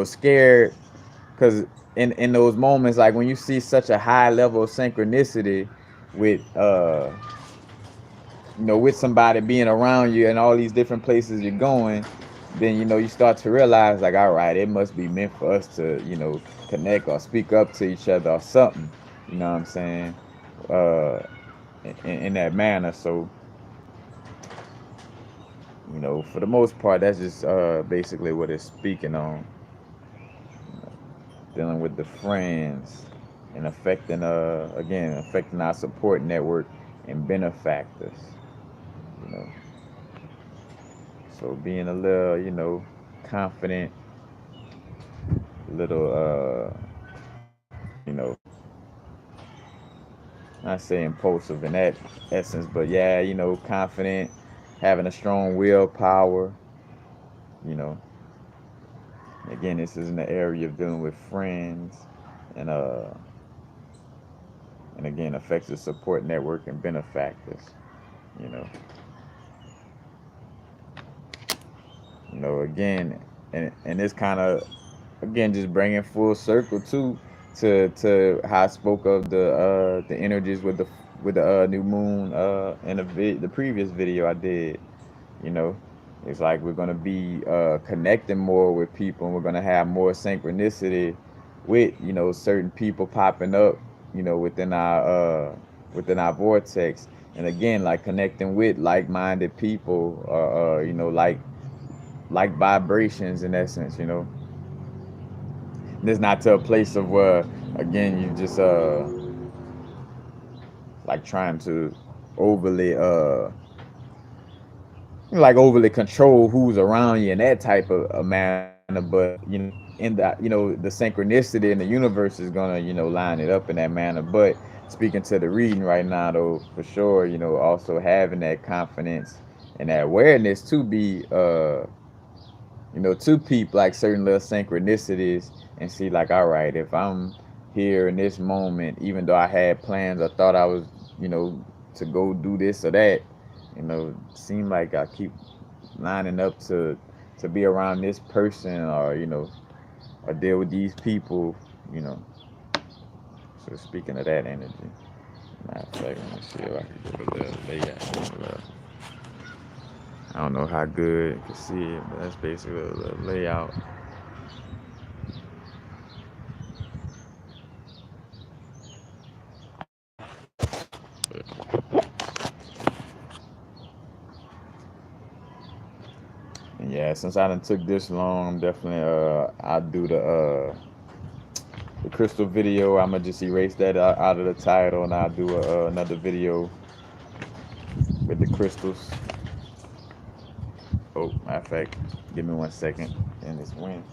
scared, because in those moments like when you see such a high level of synchronicity with with somebody being around you and all these different places you're going, then you start to realize like all right, it must be meant for us to connect or speak up to each other or something, you know what I'm saying, uh in that manner. So for the most part, that's just basically what it's speaking on, dealing with the friends and affecting again affecting our support network and benefactors, you know. So being a little, confident, little not say impulsive in that essence, but yeah, confident, having a strong willpower, you know. Again, this is in the area of dealing with friends and again affects the support network and benefactors, you know. Again, and this kind of again just bringing full circle too to how I spoke of the energies with the new moon in the previous video I did. You know, it's like we're gonna be connecting more with people, and we're gonna have more synchronicity with certain people popping up, within our vortex, and again like connecting with like-minded people, like vibrations in essence. This not to a place of where again you just like trying to overly overly control who's around you in that type of a manner, but in the the synchronicity in the universe is gonna line it up in that manner. But speaking to the reading right now though, for sure, also having that confidence and that awareness to be to peep like certain little synchronicities and see like all right, if I'm here in this moment, even though I had plans, I thought I was to go do this or that, you know, seem like I keep lining up to be around this person, or you know, or deal with these people, you know. So speaking of that energy, matter of fact, let me see if I can get a little layout. I don't know how good you can see it, but that's basically a little layout. And yeah, since I done took this long, I'm definitely I'll do the crystal video. I'ma just erase that out of the title, and I'll do another video with the crystals. Oh, matter of fact, give me 1 second in this wind.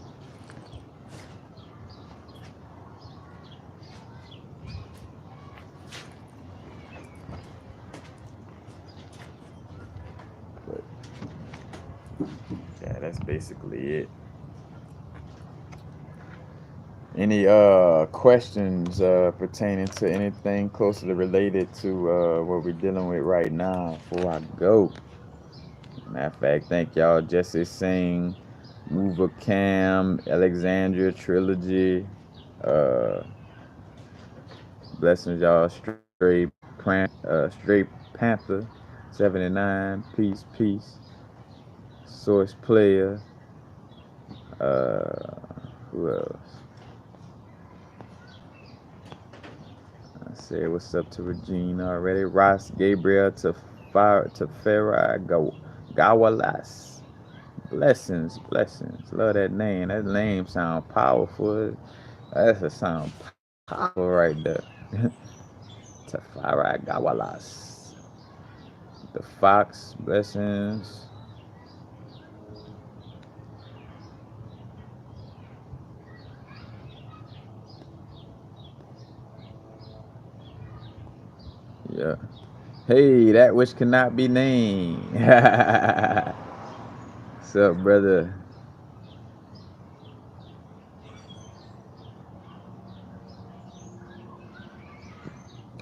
But yeah, that's basically it. Any questions pertaining to anything closely related to what we're dealing with right now before I go? Matter of fact, thank y'all. Jesse Singh, Mover Cam, Alexandria Trilogy, uh, blessings y'all. Straight Panther, 79, peace. Source Player, uh, who else? I said what's up to Regina already. Ross Gabriel to Farah Gawalas. Blessings. Love that name. That name sound powerful. That's a sound powerful right there. Tafara Gawalas. The Fox. Blessings. Yeah. Hey, that which cannot be named. What's up, brother?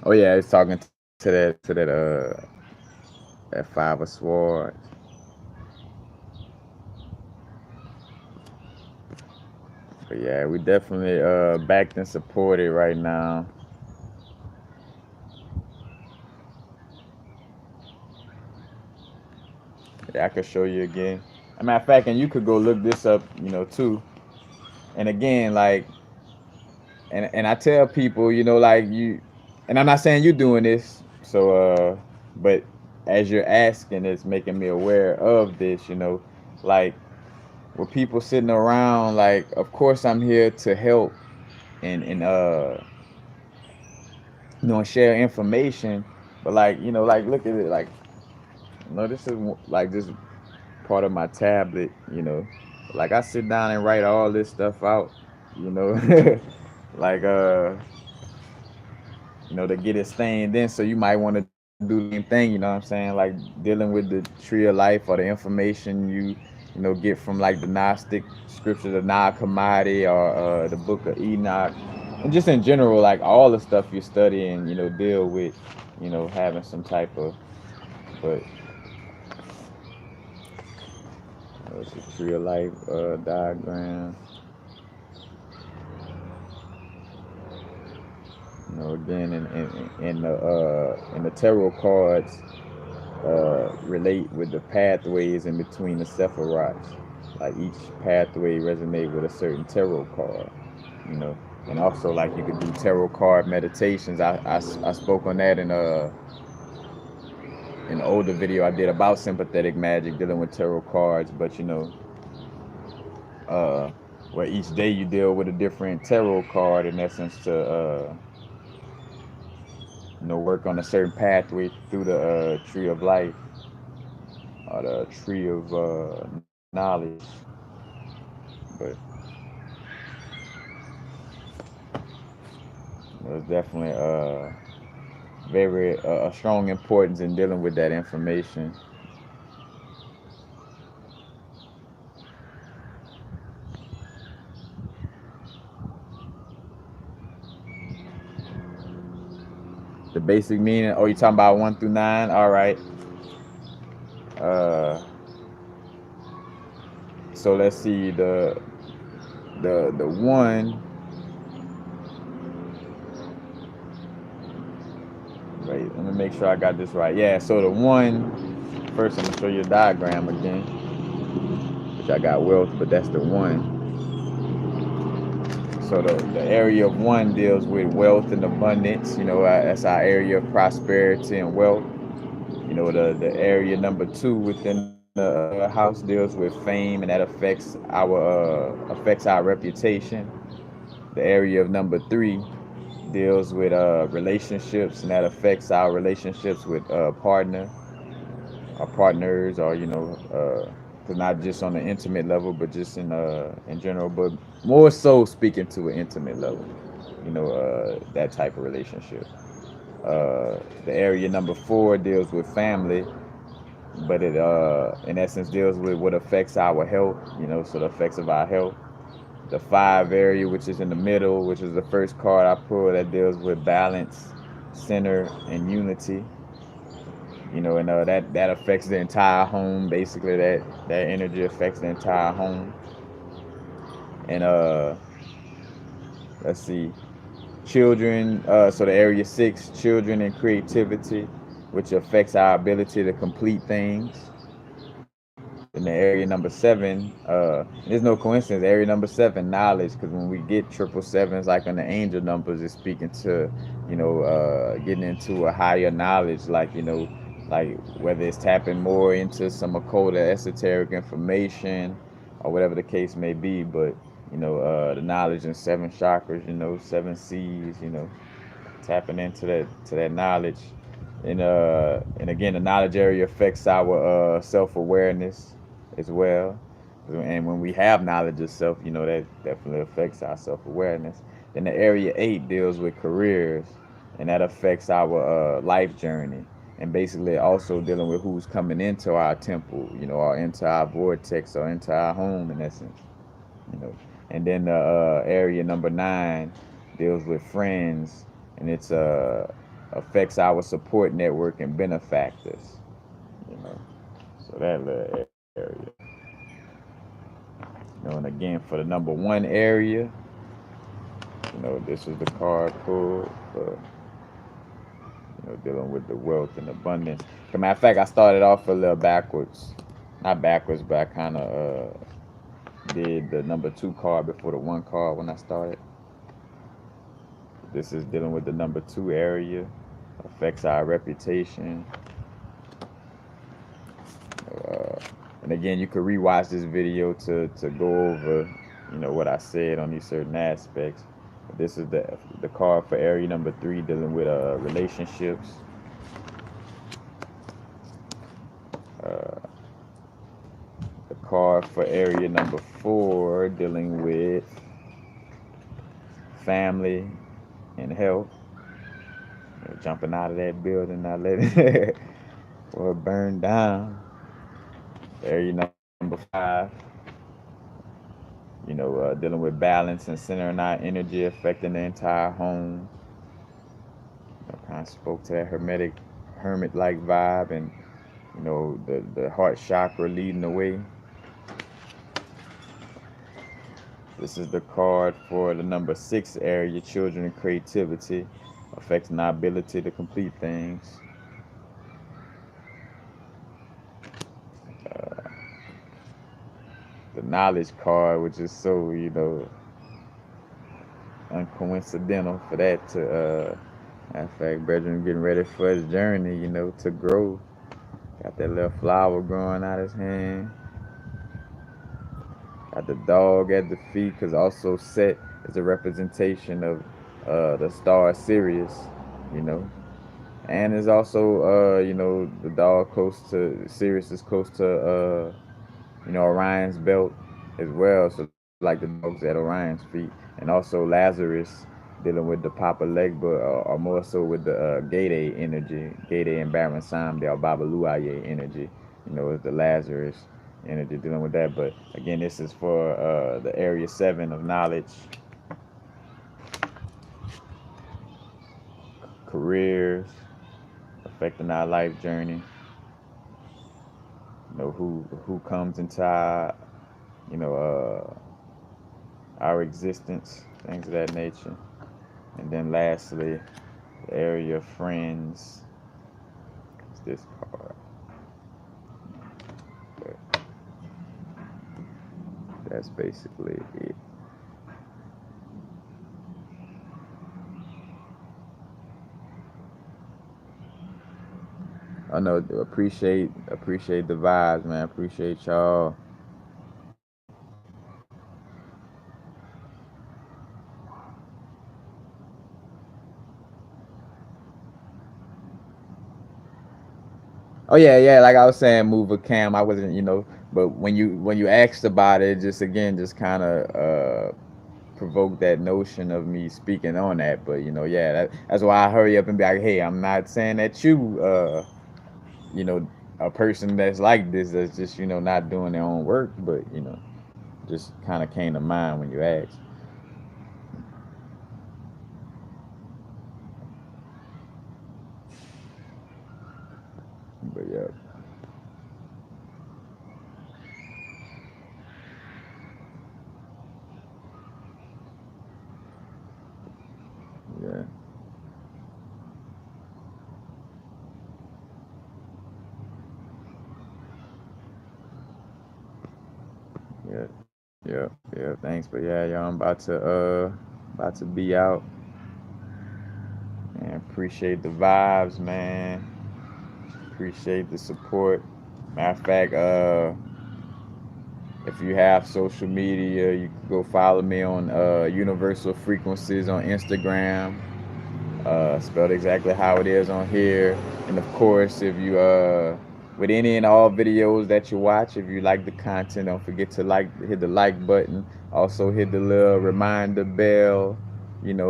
Oh yeah, I was talking that Five of Swords. But yeah, we definitely backed and supported right now. Yeah, I could show you again. As a matter of fact, and you could go look this up, you know, too. And again, like, and I tell people, you know, like you, and I'm not saying you're doing this, so, but as you're asking, it's making me aware of this, you know, like with people sitting around, like, of course I'm here to help and you know, share information, but like, you know, like look at it, like, you know, this is like just part of my tablet, you know. Like I sit down and write all this stuff out, you know, like you know, to get it stained in. So you might want to do the same thing, you know what I'm saying? Like dealing with the tree of life or the information you know, get from like the Gnostic scriptures, the Nag Hammadi or the Book of Enoch, and just in general, like all the stuff you study and you know deal with, you know, having some type of, but it's a tree of life diagram. You know, again, in the tarot cards relate with the pathways in between the sephirots. Like each pathway resonate with a certain tarot card. You know, and also like you could do tarot card meditations. I spoke on that in an older video I did about sympathetic magic dealing with tarot cards. But you know, uh, where each day you deal with a different tarot card in essence to you know, work on a certain pathway through the tree of life or the tree of knowledge. But there's definitely very a strong importance in dealing with that information. The basic meaning. Oh, you talking about 1 through 9? All right. Uh, so let's see the one. Wait, let me make sure I got this right. Yeah, so the one, first I'm gonna show you a diagram again, which I got wealth, but that's the one. So the area of one deals with wealth and abundance. That's our area of prosperity and wealth. The area number two within the house deals with fame, and that affects our reputation. The area of number three deals with relationships, and that affects our relationships with our partners, or cause not just on the intimate level, but just in general, but more so speaking to an intimate level. That type of relationship. The area number four deals with family, but it in essence deals with what affects our health. So the effects of our health. The five area, which is in the middle, which is the first card I pulled, that deals with balance, center, and unity. And that affects the entire home. Basically, that energy affects the entire home. And let's see, children. So the area six, children and creativity, which affects our ability to complete things. In the area number seven, there's no coincidence. Area number seven, knowledge, because when we get triple sevens, like on the angel numbers, it's speaking to, getting into a higher knowledge, like whether it's tapping more into some occult or esoteric information, or whatever the case may be. But the knowledge in seven chakras, seven seas, tapping into that knowledge. And again, the knowledge area affects our self-awareness as well. And when we have knowledge of self, that definitely affects our self-awareness. Then the area 8 deals with careers, and that affects our life journey, and basically also dealing with who's coming into our temple, or into our vortex, or into our home in essence. you know. And then the area number 9 deals with friends, and it's affects our support network and benefactors. You know, so that little area. And again for the number 1 area, this is the card pulled for dealing with the wealth and abundance. As a matter of fact, I started off a little backwards, not backwards, but I kind of did the number 2 card before the 1 card when I started. This is dealing with the number 2 area, affects our reputation. Uh, and again, you could rewatch this video to go over, what I said on these certain aspects. But this is the card for area number 3, dealing with relationships. Uh, the card for area number 4, dealing with family and health. Jumping out of that building, not letting it or burn down. Area number 5, dealing with balance and centering our energy, affecting the entire home. Kind of spoke to that hermit-like vibe, and the heart chakra leading the way. This is the card for the number 6 area, children and creativity, affecting our ability to complete things. Uh, the knowledge card, which is so uncoincidental for that to matter of fact, Benjamin getting ready for his journey, to grow. Got that little flower growing out his hand. Got the dog at the feet, because also Set is a representation of the star Sirius, you know. And is also, the dog close to Sirius is close to, Orion's belt as well. So like the dogs at Orion's feet, and also Lazarus dealing with the Papa Legba, or more so with the Gade energy, Gade and Baron Samde or Baba Luaye energy. Is the Lazarus energy dealing with that. But again, this is for the area 7 of knowledge, careers, affecting our life journey. who comes into you know our existence, things of that nature. And then lastly, the area of friends is this part. But that's basically it. I know, appreciate the vibes, man. Appreciate y'all. Oh yeah, yeah. Like I was saying, move a cam. I wasn't, but when you asked about it, just again, just kind of provoked that notion of me speaking on that. But yeah, that's why I hurry up and be like, hey, I'm not saying that you know, a person that's like this that's just not doing their own work, but just kind of came to mind when you asked. But yeah, yeah, yeah, yeah, yeah. Thanks, but yeah, y'all, I'm about to be out, and appreciate the vibes, man. Appreciate the support. Matter of fact, if you have social media, you can go follow me on Universal Frequencies on Instagram, spelled exactly how it is on here. And of course, if you with any and all videos that you watch, if you like the content, don't forget to hit the like button. Also hit the little reminder bell,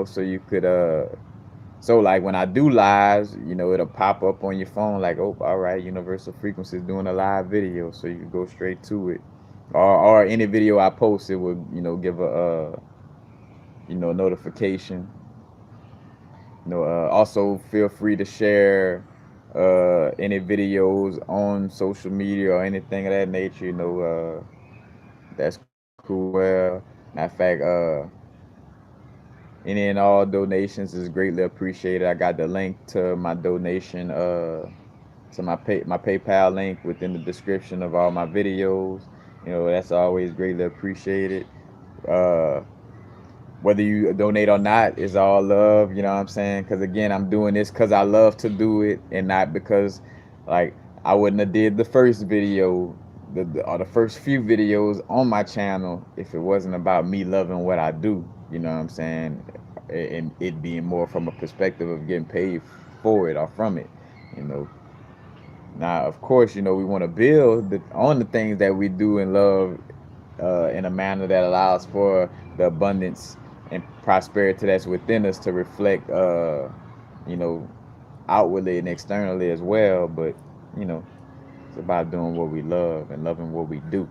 so you could so like when I do lives, it'll pop up on your phone like, oh, all right, Universal Frequency is doing a live video, so you can go straight to it. Or any video I post, it would give a notification. Also feel free to share any videos on social media or anything of that nature. That's cool as well. Matter of fact, any and all donations is greatly appreciated. I got the link to my donation, to my PayPal link within the description of all my videos. That's always greatly appreciated. Uh, whether you donate or not is all love, you know what I'm saying? Because again, I'm doing this because I love to do it, and not because like I wouldn't have did the first video, or the first few videos on my channel if it wasn't about me loving what I do, you know what I'm saying? And it being more from a perspective of getting paid for it or from it, you know now, of course, we want to build on the things that we do and love, in a manner that allows for the abundance and prosperity that's within us to reflect, you know, outwardly and externally as well. But, you know, it's about doing what we love and loving what we do.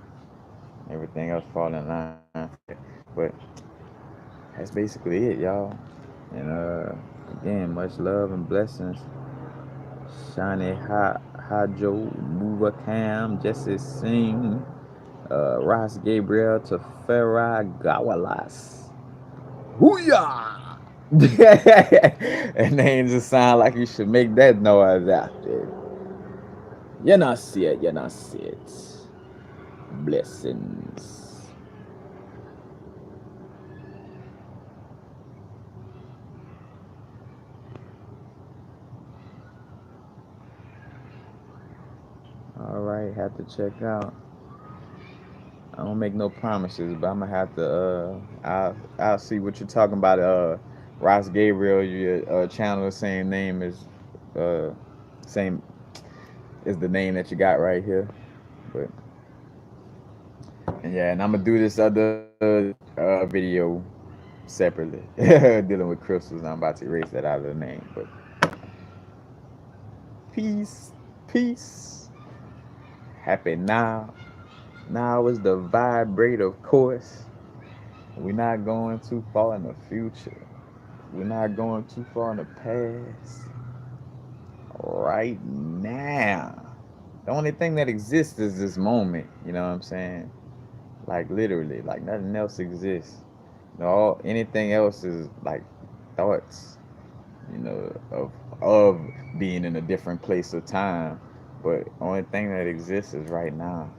Everything else fall in line. But that's basically it, y'all. And again, much love and blessings. Shani Hajo, Muva Cam, Jesse Singh, Ross Gabriel to Farah Gawalas. Hooyah! That name just sound like you should make that noise out there. You not see it, you not see it. Blessings. All right, have to check out. I don't make no promises, but I'm gonna have to. I'll see what you're talking about. Ross Gabriel, your channel, the same name as, uh, same is the name that you got right here. But and yeah, and I'm gonna do this other video separately, dealing with crystals. I'm about to erase that out of the name. But peace, peace. Happy now. Now is the vibrate, of course. We're not going too far in the future. We're not going too far in the past. Right now. The only thing that exists is this moment. You know what I'm saying? Like literally, like nothing else exists. Anything else is like thoughts. You know, of being in a different place of time. But only thing that exists is right now.